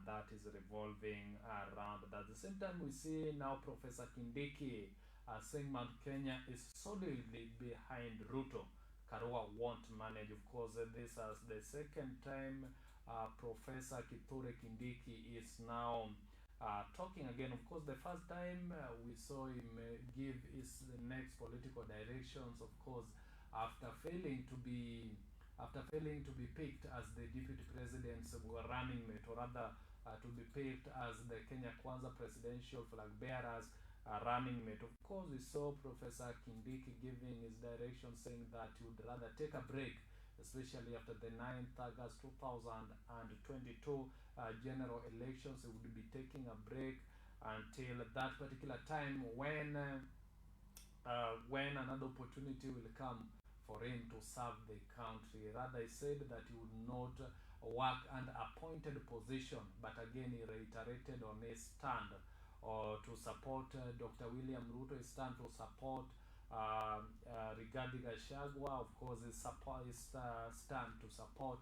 that is revolving around that. At the same time, we see now Professor Kindiki saying Mount Kenya is solidly behind Ruto. Karua won't manage. Of course, this is the second time Professor Kithure Kindiki is now talking again. Of course, the first time we saw him give his next political directions, of course, after failing to be picked as the deputy president's running mate, or rather to be picked as the Kenya Kwanza presidential flag bearers running mate. Of course, we saw Professor Kindiki giving his direction, saying that he would rather take a break, especially after the 9th August 2022 general elections. He would be taking a break until that particular time when another opportunity will come for him to serve the country. Rather, he said that he would not work under appointed position, but again he reiterated on his stand to support Dr. William Ruto, his stand to support Rigathi Gachagua, of course, his stand to support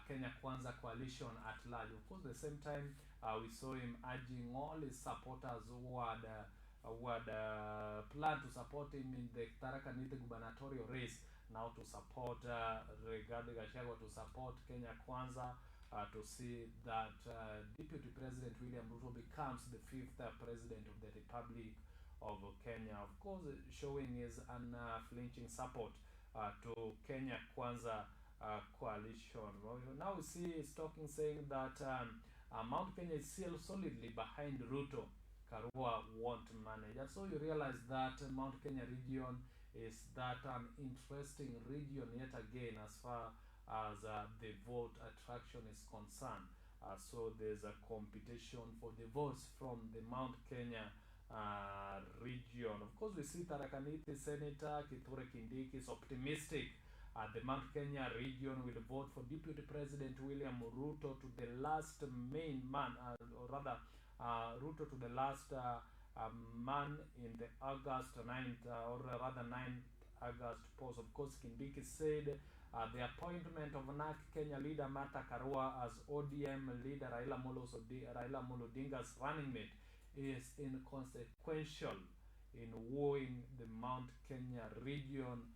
Kenya Kwanza coalition at large. Of course, at the same time, we saw him urging all his supporters who had would plan to support him in the Tharaka Nithi gubernatorial race, now to support Rigathi Gachagua, to support Kenya Kwanza, to see that Deputy President William Ruto becomes the fifth president of the Republic of Kenya. Of course, showing his unflinching support to Kenya Kwanza coalition. Well, now we see he's talking, saying that Mount Kenya is still solidly behind Ruto. Karua won't manage. And so you realize that Mount Kenya region is that an interesting region yet again as far as the vote attraction is concerned. So there's a competition for the votes from the Mount Kenya region. Of course, we see Tharaka Nithi Senator Kithure Kindiki is optimistic. The Mount Kenya region will vote for Deputy President William Ruto to the last main man, or rather, Ruto to the last man in the August 9th, or rather 9th August post. Of course, Kindiki said the appointment of NARC Kenya leader Martha Karua as ODM leader Raila Amolo Odinga's running mate is inconsequential in wooing the Mount Kenya region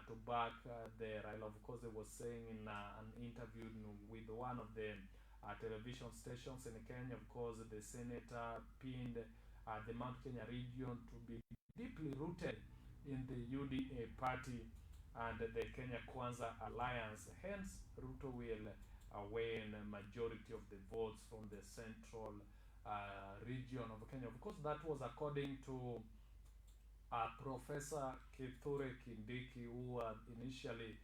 to back the Raila. Of course, they was saying in an interview with one of the television stations in Kenya. Of course, the senator pinned the Mount Kenya region to be deeply rooted in the UDA party and the Kenya Kwanza alliance. Hence, Ruto will win a majority of the votes from the central region of Kenya. Of course, that was according to Professor Kithure Kindiki, who initially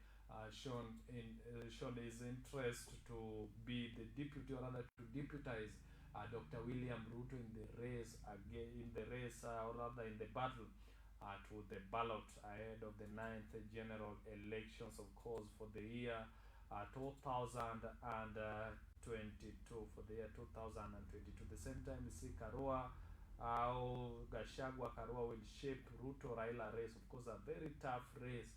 shown his interest to be the deputy, or rather to deputize Dr. William Ruto in the race or rather in the battle to the ballot ahead of the 9th general elections, of course, for the year 2022. For the year 2022. The same time, we see Karua. How Gachagua Karua will shape Ruto Raila race. Of course, a very tough race,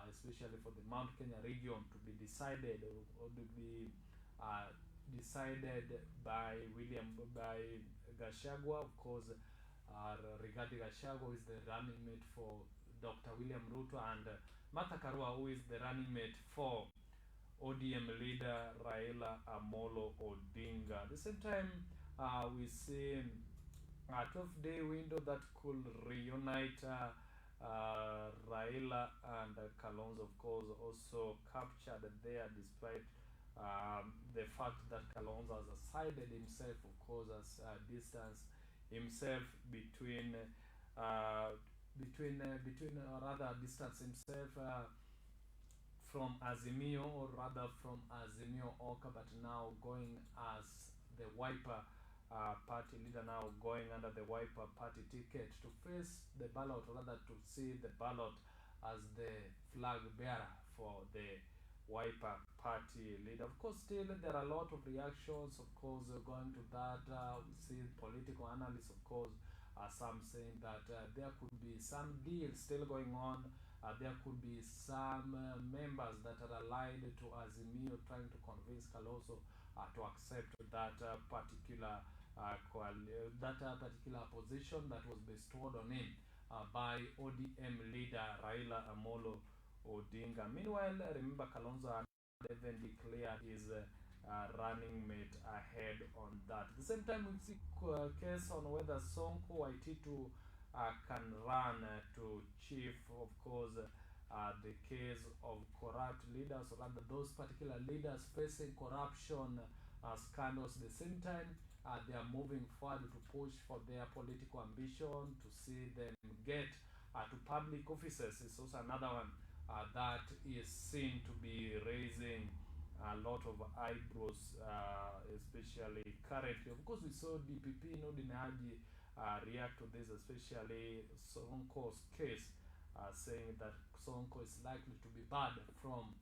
especially for the Mount Kenya region, to be decided or to be decided by Gachagua. Of course, Rigathi Gachagua is the running mate for Dr. William Ruto, and Martha Karua, who is the running mate for ODM leader Raila Amolo Odinga. At the same time, we see a 12-day window that could reunite Raila and Kalonzo. Of course, also captured there, despite the fact that Kalonzo has sided himself, of course, has distanced himself between distance himself from Azimio, or rather from Azimio Oka, but now going as the Wiper party leader, now going under the Wiper party ticket to face the ballot, or rather to see the ballot as the flag bearer for the Wiper party leader. Of course, still there are a lot of reactions, of course, going to that. We see political analysts, of course, some saying that there could be some deals still going on. There could be some members that are allied to Azimio trying to convince Kalonzo to accept that particular position that was bestowed on him by ODM leader Raila Amolo Odinga. Meanwhile, remember, Kalonzo had even declared his running mate ahead on that. At the same time, we see a case on whether Sonko Waititu can run to chief, of course, the case of corrupt leaders, or rather those particular leaders facing corruption scandals. At the same time, they are moving forward to push for their political ambition, to see them get to public offices. It's also another one that is seen to be raising a lot of eyebrows, especially currently. Of course, we saw DPP Nodinaji react to this, especially Sonko's case, saying that Sonko is likely to be barred from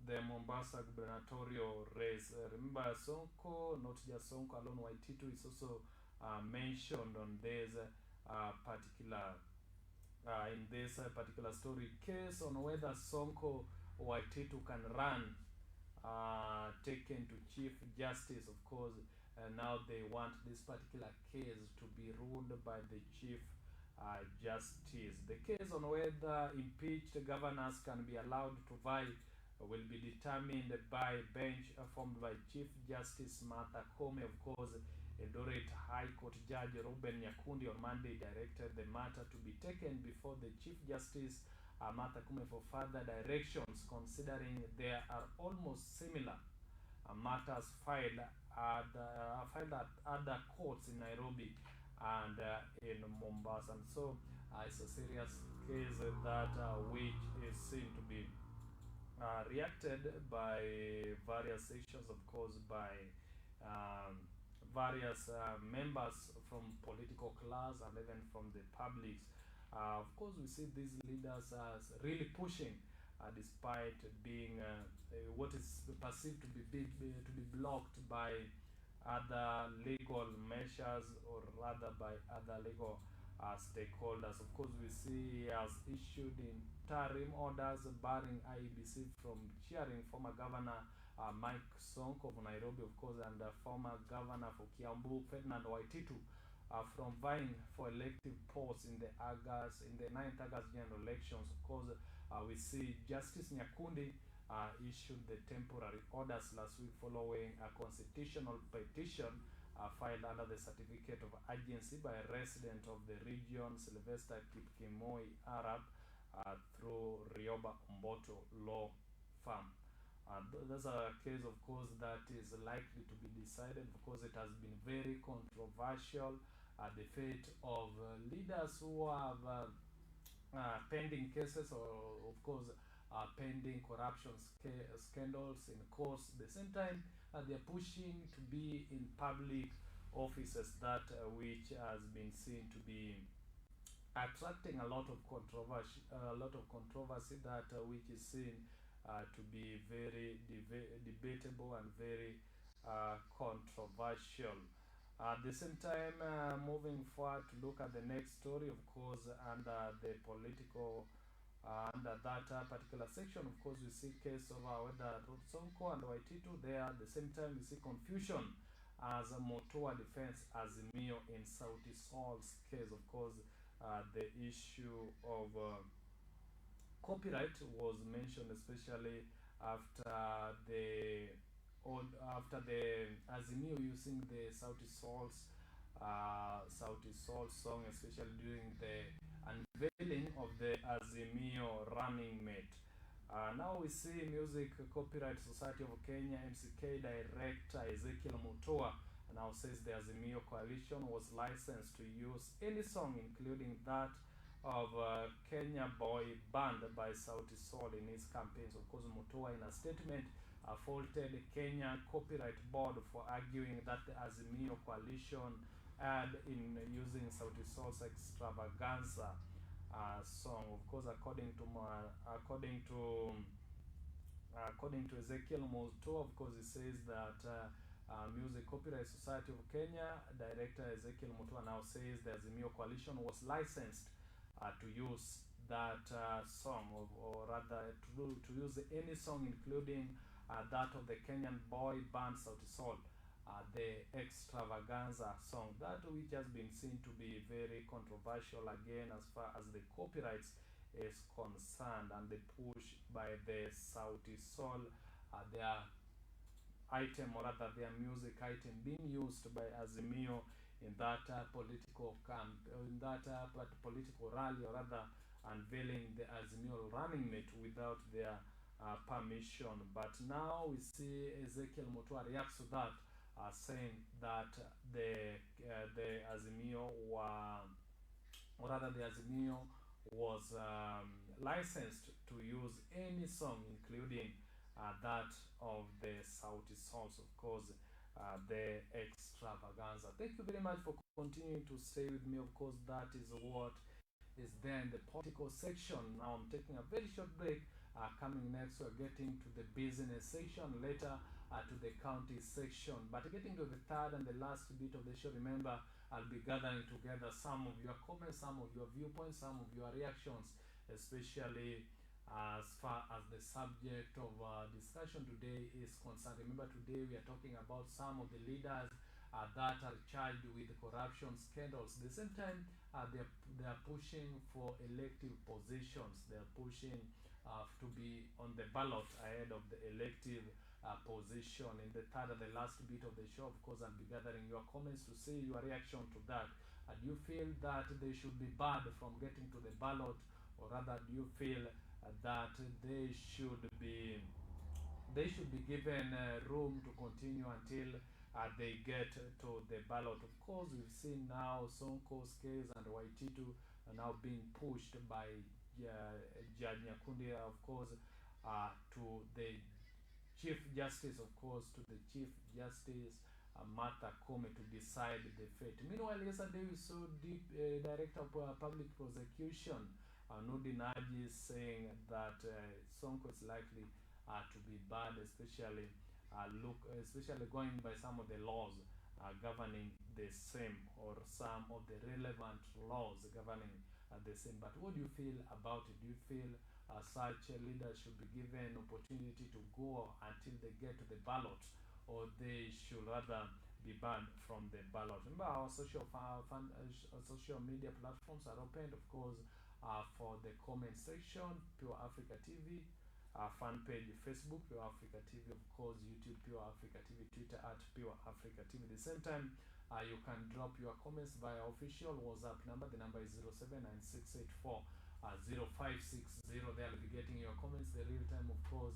the Mombasa gubernatorial race. Remember, Sonko, not just Sonko alone, Waititu is also mentioned on this particular story case on whether Sonko Waititu can run, taken to Chief Justice. Of course, now they want this particular case to be ruled by the Chief justice. The case on whether impeached governors can be allowed to vie will be determined by bench formed by Chief Justice Martha Koome. Of course, Eldoret High Court Judge Reuben Nyakundi on Monday directed the matter to be taken before the Chief Justice Martha Koome for further directions, considering there are almost similar matters filed at other courts in Nairobi and in Mombasa. And so it's a serious case that which is seen to be reacted by various sections, of course, by um, various members from political class and even from the public. Of course, we see these leaders as really pushing, despite being what is perceived to be blocked by other legal measures, or rather by other legal stakeholders. Of course, we see he has issued interim orders barring IEBC from cheering former Governor Mike Sonko of Nairobi, of course, and former Governor for Kiambu, Ferdinand Waititu, from vying for elective posts in the 9th August general elections. Of course, we see Justice Nyakundi issued the temporary orders last week following a constitutional petition filed under the certificate of urgency by a resident of the region, Sylvester Kipkemoi Arab, through Rioba Mboto Law Firm. That's a case, of course, that is likely to be decided. Of course, it has been very controversial. The fate of leaders who have pending cases, or of course pending corruption scandals in courts. At the same time, they are pushing to be in public offices, that which has been seen to be attracting a lot of controversy, that which is seen to be very debatable and very controversial. At the same time, moving forward to look at the next story, of course, under the political, under that particular section, of course, we see case of whether Sonko and Waititu there. At the same time, we see confusion as a Motoa defense Azimio in Sauti Sol's case. Of course, the issue of copyright was mentioned, especially after the Azimio using the Sauti Sol's song, especially during the unveiling of the Azimio running mate. Now we see Music Copyright Society of Kenya MCK director Ezekiel Mutua now says the Azimio coalition was licensed to use any song, including that of Kenya Boy Band by Sauti Sol in his campaigns. Of course, Mutua in a statement faulted the Kenya Copyright Board for arguing that the Azimio coalition had in using Sauti Sol's Extravaganza song. Of course, according to Ezekiel Mutua, of course, he says that Music Copyright Society of Kenya director Ezekiel Mutua now says the Azimio coalition was licensed to use that song, or rather to use any song, including that of the Kenyan boy band Sauti Sol, the Extravaganza song, that which has been seen to be very controversial again as far as the copyrights is concerned, and the push by the Sauti Sol, their item, or rather their music item, being used by Azimio in that political political rally, or rather unveiling the Azimio running mate without their permission. But now we see Ezekiel Mutua reacts to that, saying that the Azimio were, or rather the Azimio was licensed to use any song, including that of the Sauti Sols, of course, the Extravaganza. Thank you very much for continuing to stay with me. Of course, that is what is there in the political section. Now I'm taking a very short break. Coming next, we're getting to the business section, later to the county section. But getting to the third and the last bit of the show, remember, I'll be gathering together some of your comments, some of your viewpoints, some of your reactions, especially as far as the subject of discussion today is concerned. Remember, today we are talking about some of the leaders that are charged with corruption scandals. At the same time, they are pushing for elective positions. They are pushing to be on the ballot ahead of the elective position. In the third and the last bit of the show, of course, I'll be gathering your comments to see your reaction to that. Do you feel that they should be barred from getting to the ballot, or rather, do you feel that they should be given room to continue until they get to the ballot? Of course, we've seen now Sonko's case and Waititu are now being pushed by Judge Nyakundi, of course, to the Chief Justice, of course, to the Chief Justice Martha Koome to decide the fate. Meanwhile, yesterday we saw Director of Public Prosecution Nudi Naji saying that Sonko is likely to be bad, especially going by some of the laws governing the same, or some of the relevant laws governing the same. But what do you feel about it? Do you feel such leaders should be given opportunity to go until they get to the ballot, or they should rather be banned from the ballot? Remember, our social media platforms are open, of course, for the comment section. Pure Africa TV, fan page Facebook Pure Africa TV, of course YouTube Pure Africa TV, Twitter at Pure Africa TV. At the same time, you can drop your comments via official WhatsApp number. The number is 079684 0560. There I'll be getting your comments the real time, of course.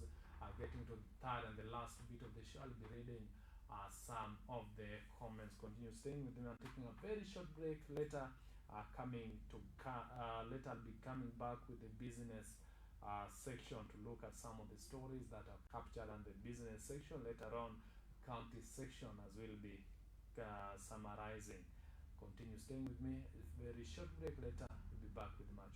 Getting to the third and the last bit of the show, I'll be reading some of the comments. Continue staying with me. I'm taking a very short break. Later later I'll be coming back with the business section to look at some of the stories that are captured on the business section. Later on, county section as we'll be summarizing. Continue staying with me. A very short break. Later we'll be back with much.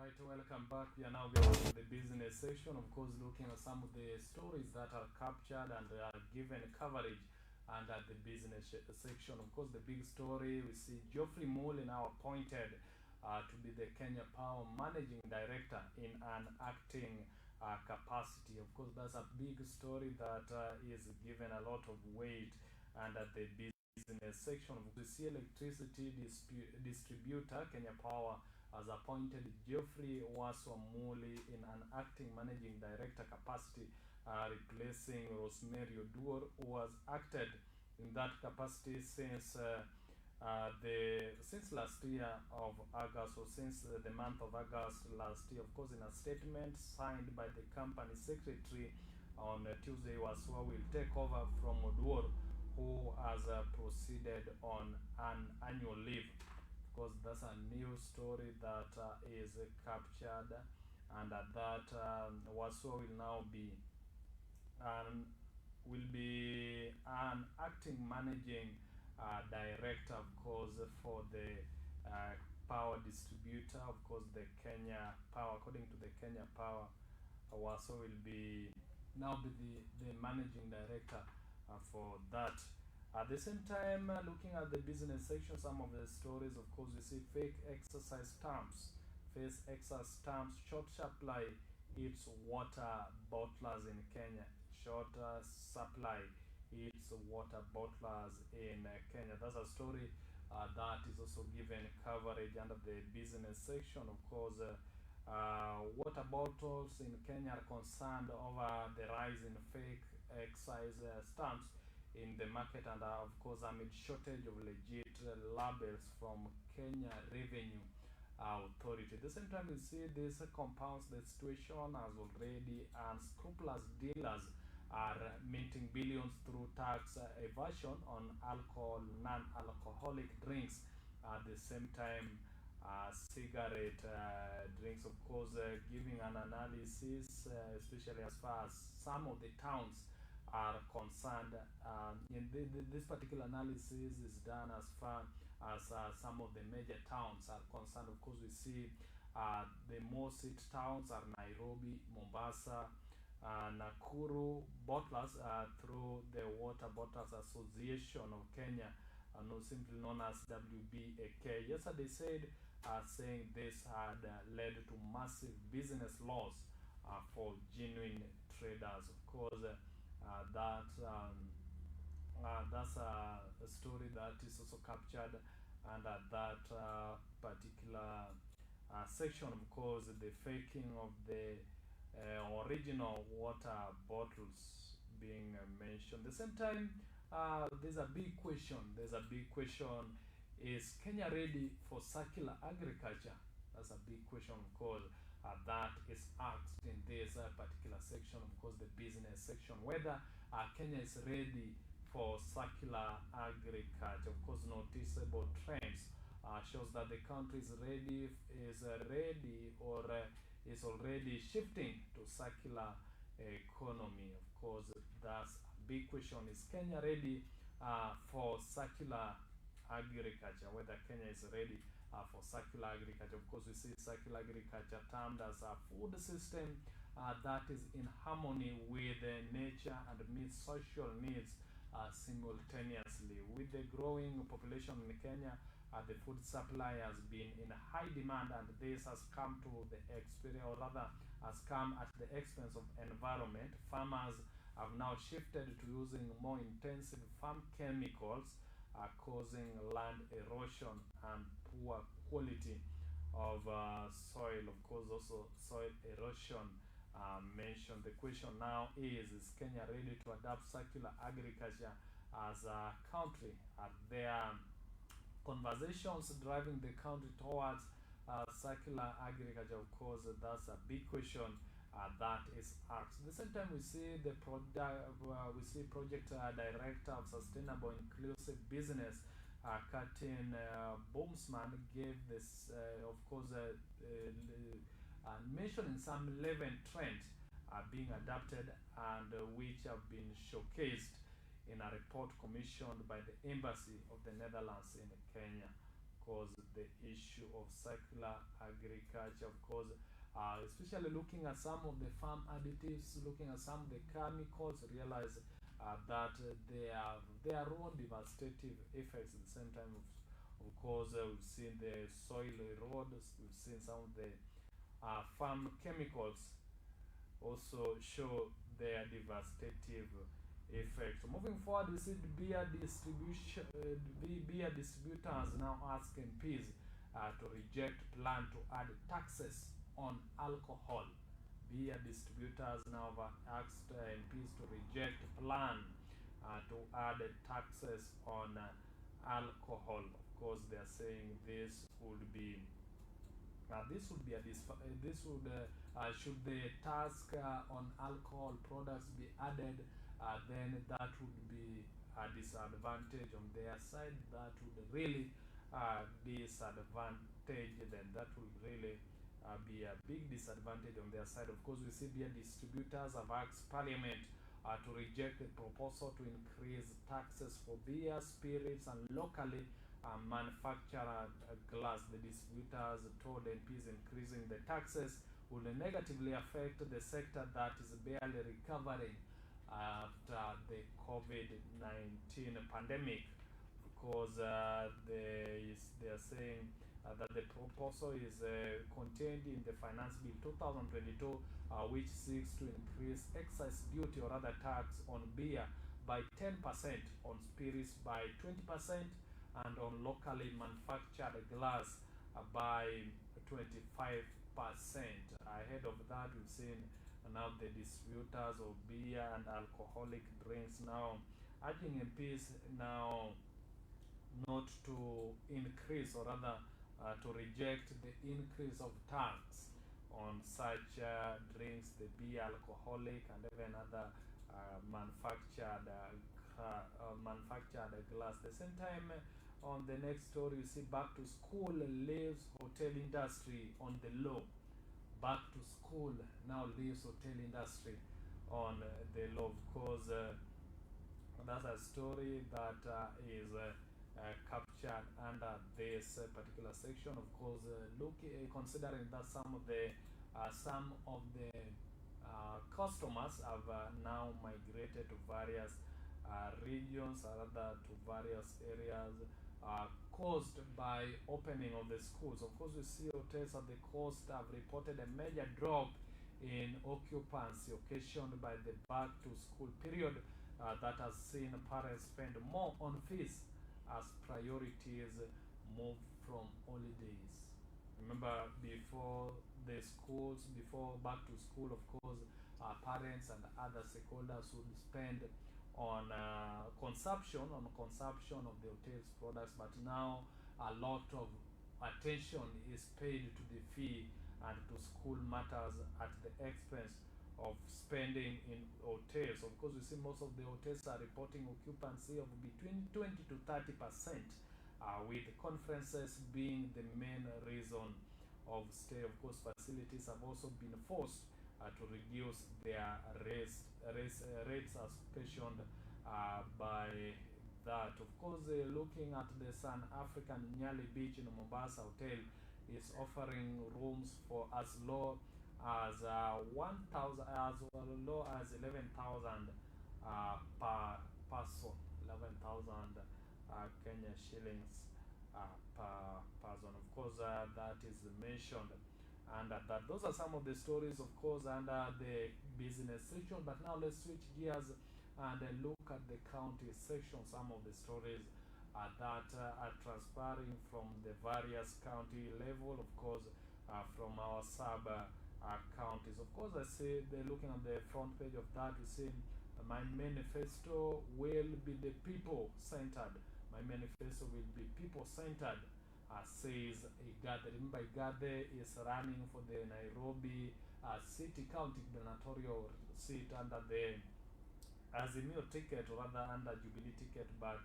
Right, welcome back. We are now getting to the business section, of course, looking at some of the stories that are captured and are given coverage under the business section. Of course, the big story, we see Geoffrey Mullin now appointed to be the Kenya Power Managing Director in an acting capacity. Of course, that's a big story that is given a lot of weight under the business business section. We see electricity distributor Kenya Power has appointed Geoffrey Waswamuli in an acting managing director capacity, replacing Rosemary Oduor, who has acted in that capacity since last year of August, or since the month of August last year. Of course, in a statement signed by the company secretary on Tuesday, Waswa will take over from Oduor, who has proceeded on an annual leave. Of course, that's a new story that is captured, and that Waswa will now be um, an acting managing director, of course, for the power distributor. Of course, the Kenya Power, according to the Kenya Power, Waso will be now be the managing director for that. At the same time, looking at the business section, some of the stories, of course, we see fake exercise stamps, face exercise stamps, short supply its water bottlers in Kenya. Short supply its water bottlers in Kenya. That's a story that is also given coverage under the business section. Of course, water bottles in Kenya are concerned over the rise in fake excise stamps in the market, and of course amid shortage of legit labels from Kenya Revenue Authority. At the same time, we see this compounds the situation as already unscrupulous dealers are minting billions through tax evasion on alcohol, non-alcoholic drinks. At the same time, cigarette drinks, of course, giving an analysis, especially as far as some of the towns are concerned. This particular analysis is done as far as some of the major towns are concerned. Of course, we see the most hit towns are Nairobi, Mombasa, Nakuru. Bottlers through the Water Bottlers Association of Kenya, simply known as WBAK, yesterday said, saying this had led to massive business loss for genuine traders. Of course, that's a story that is also captured under that particular section. Of course, the faking of the original water bottles being mentioned. At the same time, there's a big question. Is Kenya ready for circular agriculture? That's a big question, of course, that is asked in this particular section, of course, the business section, whether Kenya is ready for circular agriculture. Of course, noticeable trends shows that the country is ready, or is already shifting to circular economy. Of course, that's a big question. Is Kenya ready for circular agriculture? Whether Kenya is ready for circular agriculture. Of course, we see circular agriculture termed as a food system that is in harmony with nature and meets social needs simultaneously. With the growing population in Kenya, the food supply has been in high demand, and this has come to the experience, or rather, has come at the expense of environment. Farmers have now shifted to using more intensive farm chemicals, causing land erosion and poor quality of soil. Of course, also soil erosion mentioned. The question now is Kenya ready to adopt circular agriculture as a country? Are there conversations driving the country towards circular agriculture? Of course, that's a big question that is asked. At the same time, we see project director of sustainable inclusive business, Katin Boomsman, gave this, of course, mentioning some 11 trends being adapted and which have been showcased in a report commissioned by the Embassy of the Netherlands in Kenya. Of course, the issue of circular agriculture, of course, especially looking at some of the farm additives, looking at some of the chemicals, realize that they have their own devastative effects. At the same time, of course, we've seen the soil erode, we've seen some of the farm chemicals also show their devastative effect. So moving forward, we see the beer distributors now ask MPs to reject plan to add taxes on alcohol. Beer distributors now have asked MPs to reject plan to add taxes on alcohol. Of course, they are saying this would be this would should the tax on alcohol products be added, then that would be a disadvantage on their side. That would really disadvantage them. That would really be a big disadvantage on their side. Of course, we see beer distributors have asked Parliament to reject the proposal to increase taxes for beer, spirits, and locally manufactured glass. The distributors told MPs increasing the taxes will negatively affect the sector that is barely recovering after the COVID-19 pandemic, because they are saying that the proposal is contained in the Finance Bill 2022, which seeks to increase excise duty or other tax on beer by 10%, on spirits by 20%, and on locally manufactured glass by 25%. Ahead of that, we've seen now the distributors of beer and alcoholic drinks now urging MPs now not to increase, or rather to reject the increase of tax on such drinks, the beer, alcoholic, and even other manufactured glass. At the same time, on the next story, you see back to school leaves hotel industry on the low. Back to school now leaves hotel industry on the low. Of course, that's a story that is captured under this particular section. Of course, considering that some of the customers have now migrated to various regions, or rather to various areas, caused by opening of the schools. Of course, we see hotels at the coast have reported a major drop in occupancy occasioned by the back to school period that has seen parents spend more on fees as priorities move from holidays. Remember, before back to school, of course, parents and other stakeholders would spend on consumption of the hotel's products, but now a lot of attention is paid to the fee and to school matters at the expense of spending in hotels. Of course, we see most of the hotels are reporting occupancy of between 20 to 30%, with conferences being the main reason of stay. Of course, facilities have also been forced to reduce their rates as questioned by that. Of course, looking at the Sun African Nyali Beach in Mombasa Hotel is offering rooms for as low as 1,000, as low as 11,000 per person, 11,000 Kenya shillings per person. Of course, that is mentioned, and that those are some of the stories, of course, under the business section. But now let's switch gears and look at the county section. Some of the stories that are transpiring from the various county level, of course, from our sub counties. Of course, I say they're looking at the front page of that. We see my manifesto will be the people centered. My manifesto will be people centered, says Igade. Remember, Igade is running for the Nairobi City County gubernatorial seat under the Azimio ticket, or rather under Jubilee ticket, but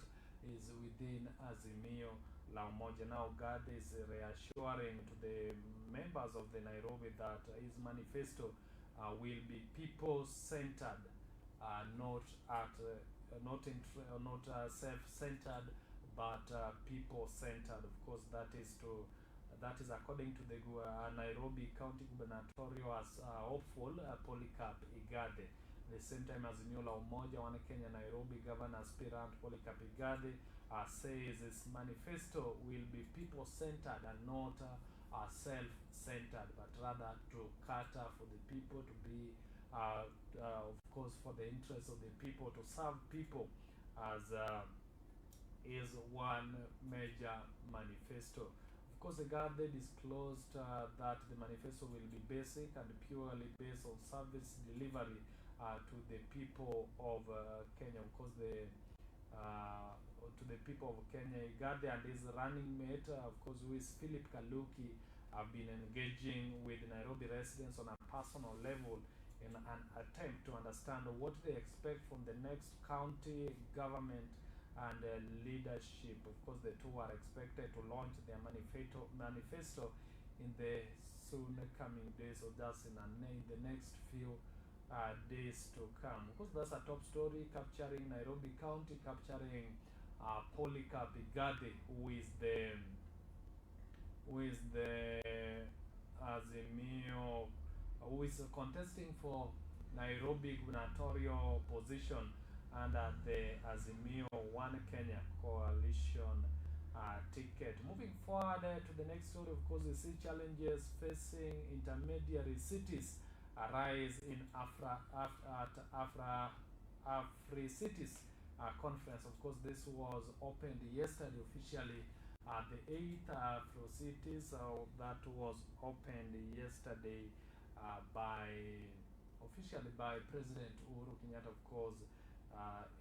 is within Azimio La Umoja. Now, Gade is reassuring to the members of the Nairobi that his manifesto will be people-centered, not self-centered, but people-centered. Of course, that is according to the Nairobi County gubernatorial hopeful Polycarp Igade. At the same time, Azimio La Umoja, One Kenya Nairobi governor aspirant Polycarp Igade says his manifesto will be people-centered and not self-centered, but rather to cater for the people, to be of course, for the interest of the people, to serve people, as is one major manifesto. Of course, the Garde disclosed that the manifesto will be basic and purely based on service delivery to the people of Kenya. Of course, to the people of Kenya, Garde and his running mate, of course, who is Philip Kaluki, have been engaging with Nairobi residents on a personal level in an attempt to understand what they expect from the next county government and leadership. Of course, the two are expected to launch their manifesto in the soon coming days, or just in the next few days to come. Of course, that's a top story capturing Nairobi County, capturing Polycarp Igade, who is the Azimio, who is contesting for Nairobi gubernatorial position under the Azimio One Kenya coalition ticket. Moving forward to the next story, of course, we see challenges facing intermediary cities arise in Afri Cities conference. Of course, this was opened yesterday officially. The 8th Afro Cities that was opened yesterday officially by President Uhuru Kenyatta, of course,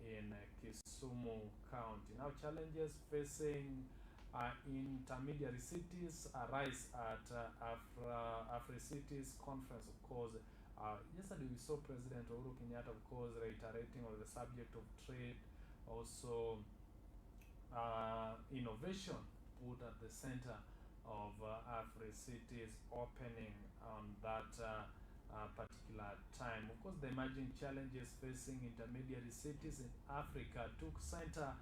in Kisumu County. Now, challenges facing intermediary cities arise at Afri Cities Conference, of course. Yesterday we saw President Uhuru Kenyatta, of course, reiterating on the subject of trade, also innovation put at the center of Afri Cities opening on that particular time. Of course, the emerging challenges facing intermediary cities in Africa took center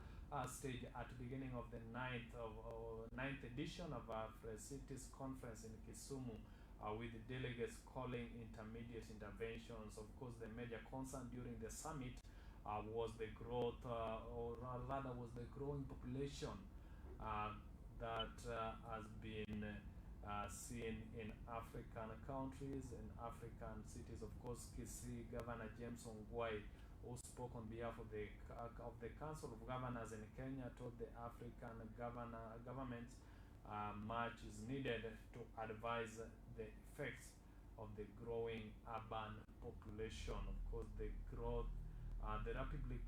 stage at the beginning of the ninth edition of Afri Cities Conference in Kisumu, with the delegates calling intermediate interventions. Of course, the major concern during the summit was the growth, or rather was the growing population that has been seen in African countries and African cities. Of course, Kisii Governor James Ongwai, who spoke on behalf of the Council of Governors in Kenya, told the African governments much is needed to advise the effects of the growing urban population. Of course, the growth, the rapidly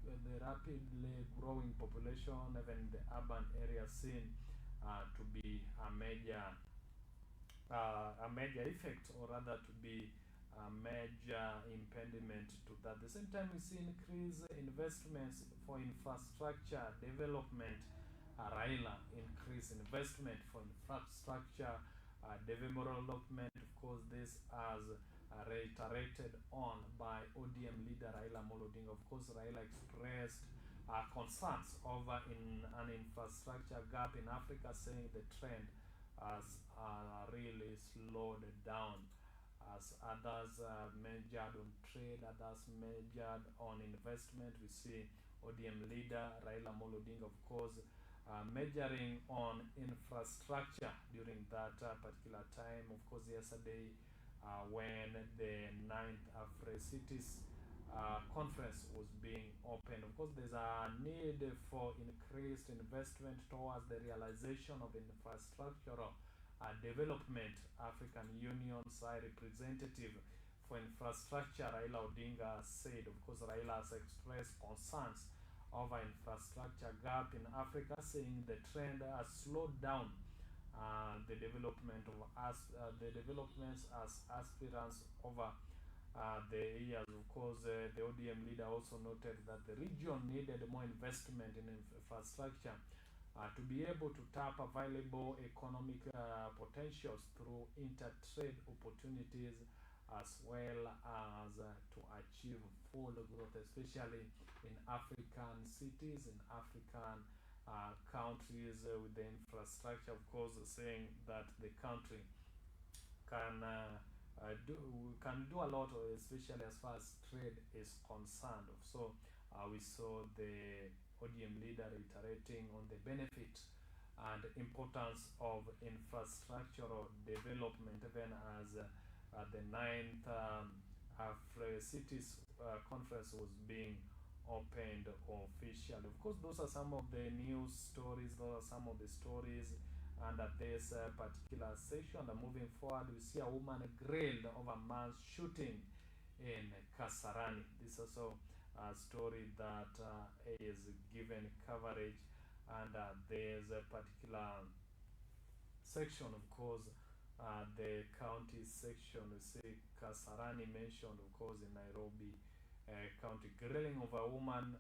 growing population, even the urban areas, seen to be a major effect, or rather to be a major impediment to that. At the same time, we see increased investments for infrastructure development. Raila increased investment for infrastructure development. Of course, this as reiterated on by ODM leader Raila Odhiambo. Of course, Raila expressed concerns over an infrastructure gap in Africa, saying the trend has really slowed down, as others measured on trade, others measured on investment. We see ODM leader Raila Odhiambo, of course, measuring on infrastructure during that particular time. Of course, yesterday, when the 9th Afri Cities conference was being opened. Of course, there's a need for increased investment towards the realization of infrastructural development. African Union's High Representative for Infrastructure, Raila Odinga, said, of course, Raila has expressed concerns over infrastructure gap in Africa, saying the trend has slowed down the developments as aspirants over the years. Of course, the ODM leader also noted that the region needed more investment in infrastructure to be able to tap available economic potentials through inter-trade opportunities, as well as to achieve full growth, especially in African cities, in African countries with the infrastructure. Of course, saying that the country can do a lot, especially as far as trade is concerned. So we saw the ODM leader reiterating on the benefit and importance of infrastructural development, even as the 9th Cities conference was being opened officially. Of course, those are some of the news stories. Those are some of the stories under this particular section. And moving forward, we see a woman grilled over a man's shooting in Kasarani. This is also a story that is given coverage, and there's a particular section, of course, the county section. We see Kasarani mentioned, of course, in Nairobi county. Grilling of a woman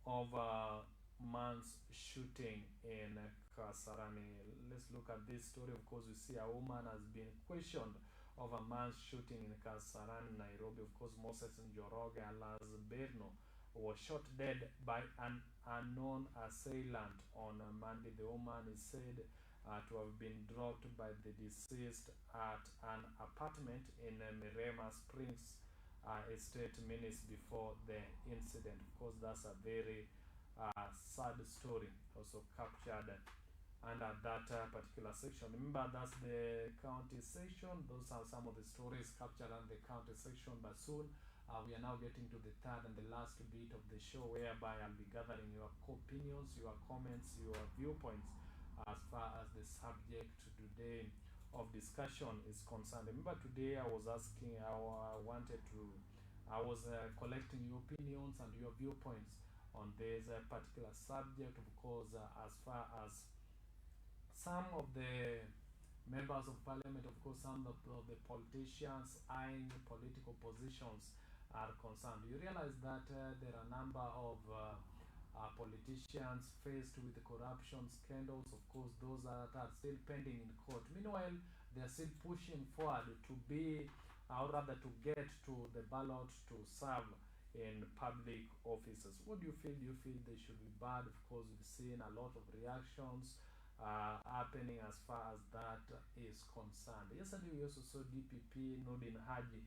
over man's shooting in Kasarani. Let's look at this story. Of course, we see a woman has been questioned over man's shooting in Kasarani, Nairobi. Of course, Moses Njoroge alias Berno was shot dead by an unknown assailant on Monday. The woman is said to have been dropped by the deceased at an apartment in Mirema Springs estate minutes before the incident. Of course, that's a very sad story, also captured under that particular section. Remember, that's the county section. Those are some of the stories captured on the county section, but soon we are now getting to the third and the last bit of the show, whereby I'll be gathering your opinions, your comments, your viewpoints as far as the subject today of discussion is concerned. Remember, today I was asking, I was collecting your opinions and your viewpoints on this particular subject. Of course, as far as some of the members of parliament, of course, some of the politicians eyeing political positions are concerned. You realize that there are a number of politicians faced with corruption scandals. Of course, those that are still pending in court. Meanwhile, they are still pushing forward to be, or rather to get to the ballot to serve in public offices. What do you feel? Do you feel they should be bad? Of course, we've seen a lot of reactions happening as far as that is concerned. Yesterday, we also saw DPP Nordin Haji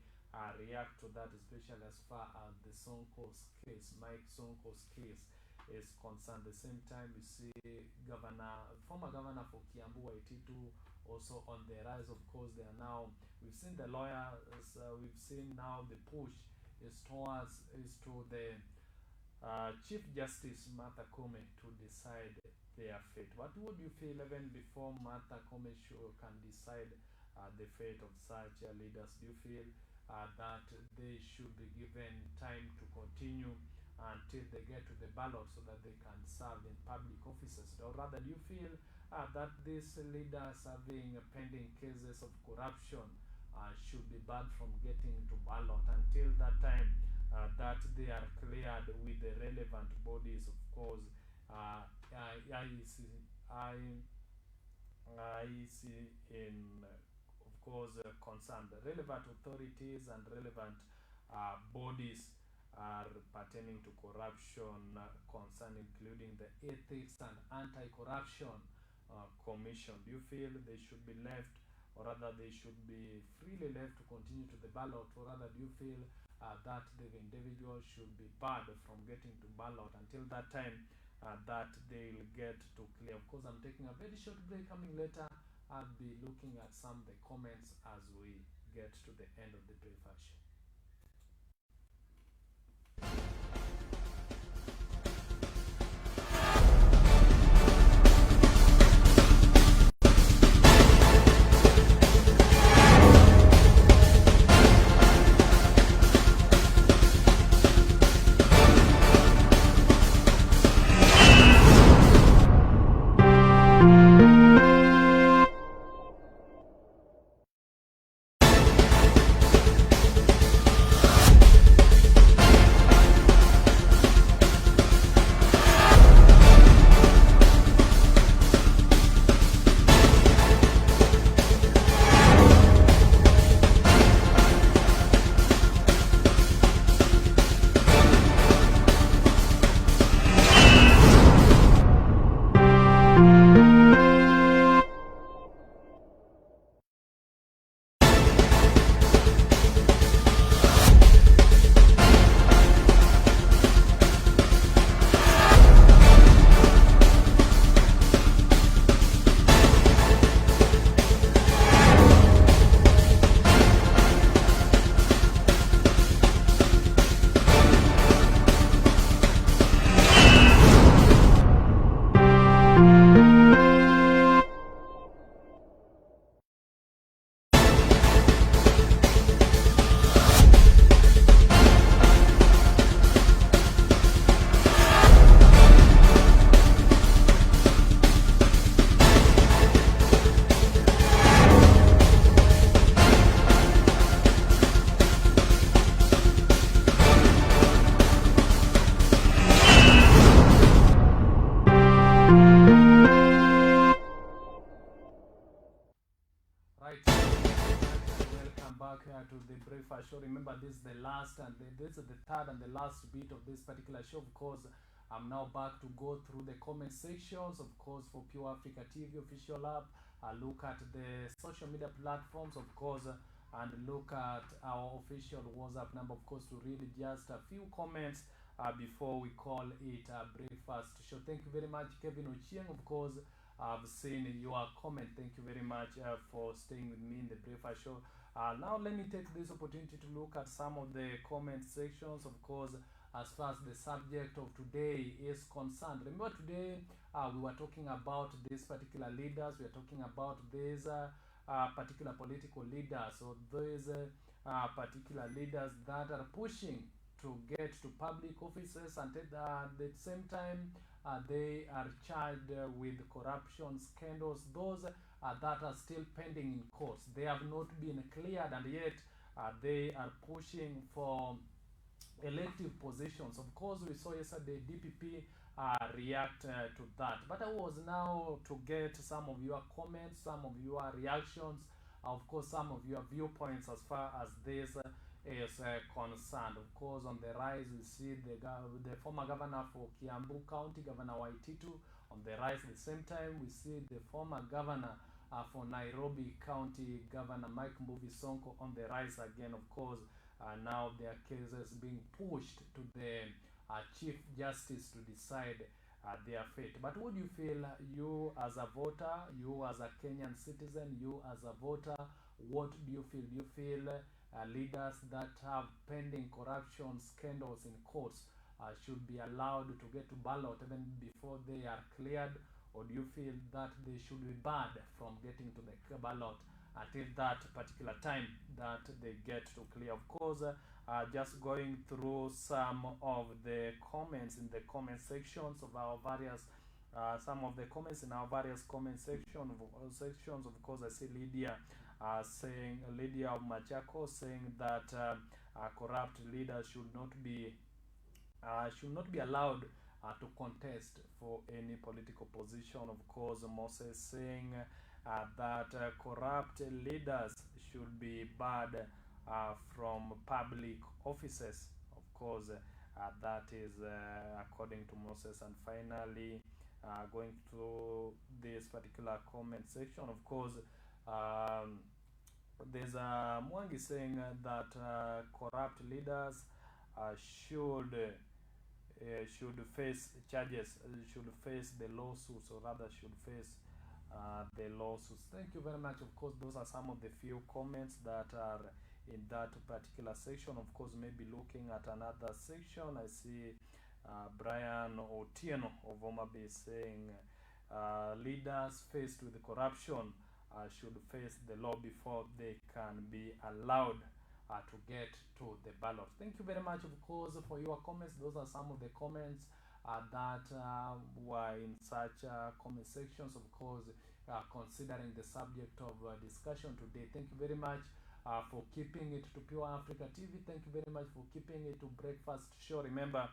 react to that, especially as far as the Sonko's case, Mike Sonko's case is concerned. At the same time, we see former governor for Odhiambo also on the rise. Of course, they are now, we've seen the lawyers, we've seen now the push is to the Chief Justice Martha Koome to decide their fate. What would you feel even before Martha Koome can decide the fate of such leaders? Do you feel that they should be given time to continue until they get to the ballot so that they can serve in public offices? Or rather, do you feel that these leaders having pending cases of corruption should be barred from getting to ballot until that time that they are cleared with the relevant bodies? Of course, IEC in, of course, concerned. The relevant authorities and relevant bodies are pertaining to corruption concern, including the Ethics and Anti-Corruption Commission. Do you feel they should be left, or rather they should be freely left to continue to the ballot, or rather do you feel that the individuals should be barred from getting to ballot until that time that they will get to clear? Of course, I'm taking a very short break. Coming later, I'll be looking at some of the comments as we get to the end of the breakfast. show. Remember, this is the last and this is the third and the last bit of this particular show. Of course, I'm now back to go through the comment sections, of course, for Pure Africa TV official app. Look at the social media platforms, of course, and look at our official WhatsApp number, of course, to read just a few comments before we call it a breakfast show. Thank you very much, Kevin Ochieng. Of course, I've seen your comment. Thank you very much for staying with me in the breakfast show. Now, let me take this opportunity to look at some of the comment sections, of course, as far as the subject of today is concerned. Remember, today we were talking about these particular leaders. We are talking about these particular political leaders, or these particular leaders that are pushing to get to public offices, and at the same time they are charged with corruption scandals, those that are still pending in courts. They have not been cleared, and yet they are pushing for elective positions. Of course, we saw yesterday DPP react to that. But I was now to get some of your comments, some of your reactions, of course, some of your viewpoints as far as this is concerned. Of course, on the rise, we see the former governor for Odhiambo County, Governor Waititu, on the rise. At the same time, we see the former governor for Nairobi County, Governor Mike Mbuvi Sonko, on the rise again. Of course, now their cases being pushed to the Chief Justice to decide their fate. But what do you feel, you as a voter, you as a Kenyan citizen, you as a voter, what do you feel? Do you feel leaders that have pending corruption scandals in courts should be allowed to get to ballot even before they are cleared? Or do you feel that they should be barred from getting to the ballot until that particular time that they get to clear? Of course, just going through some of the comments in the comment sections of our various some of the comments in our various comment sections. Of course, I see Lydia saying, Lydia of Machako saying that corrupt leaders should not be allowed to contest for any political position. Of course, Moses saying that corrupt leaders should be barred from public offices. Of course, that is according to Moses. And finally, going through this particular comment section, of course, there's Mwangi saying that corrupt leaders should face charges, should face the lawsuits, or rather should face the lawsuits. Thank you very much. Of course, those are some of the few comments that are in that particular section. Of course, maybe looking at another section, I see Brian Otieno of Omabay saying leaders faced with corruption should face the law before they can be allowed to get to the ballot. Thank you very much, of course, for your comments. Those are some of the comments that were in such comment sections, of course, considering the subject of discussion today. Thank you very much for keeping it to Pure Africa TV. Thank you very much for keeping it to Breakfast Show. Remember,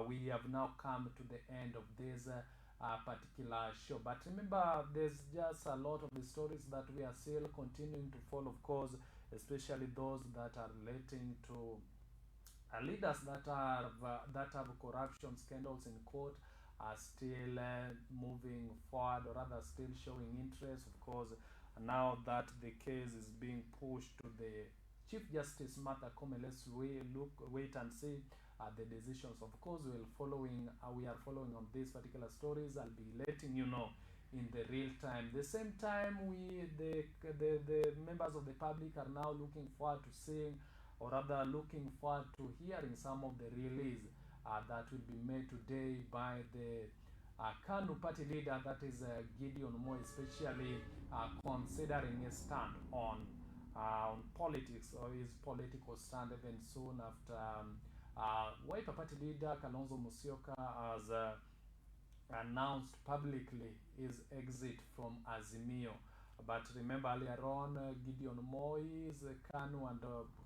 we have now come to the end of this particular show. But remember, there's just a lot of the stories that we are still continuing to follow, of course, especially those that are relating to leaders that have corruption scandals in court are still moving forward, or rather still showing interest. Of course, now that the case is being pushed to the Chief Justice Martha Koome, let's wait and see the decisions. Of course, we are following on these particular stories. I'll be letting you know in the real time. The same time, the members of the public are now looking forward to seeing, or rather looking forward to hearing some of the release that will be made today by the KANU party leader, that is Gideon Moi, especially considering a stand on politics, or his political stand even soon after Wiper party leader Kalonzo Musyoka has announced publicly his exit from Azimio. But remember, earlier on, Gideon Moi's KANU and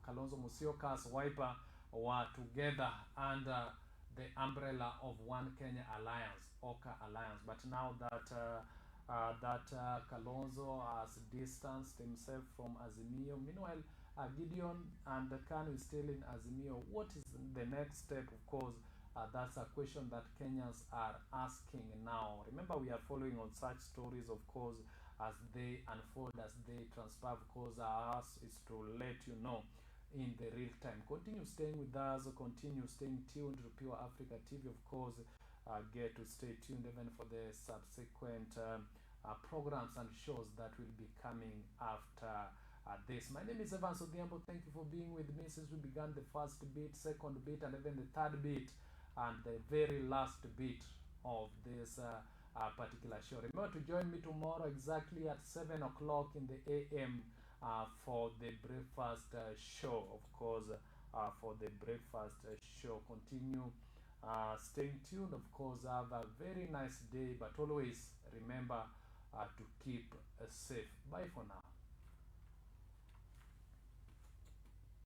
Kalonzo Musyoka's Wiper were together under the umbrella of One Kenya Alliance, OKA Alliance. But now that Kalonzo has distanced himself from Azimio, meanwhile, Gideon and Kanu is telling Azimio, what is the next step? Of course, that's a question that Kenyans are asking now. Remember, we are following on such stories, of course, as they unfold, as they transpire. Of course, our ask is to let you know in the real time. Continue staying with us, continue staying tuned to Pure Africa TV, of course. Get to stay tuned even for the subsequent programs and shows that will be coming after this. My name is Evans Odhiambo. Thank you for being with me since we began the first bit, second bit, and even the third bit, and the very last bit of this particular show. Remember to join me tomorrow exactly at 7 o'clock in the AM for the breakfast show. Of course, for the breakfast show. Continue staying tuned. Of course, have a very nice day, but always remember to keep safe. Bye for now.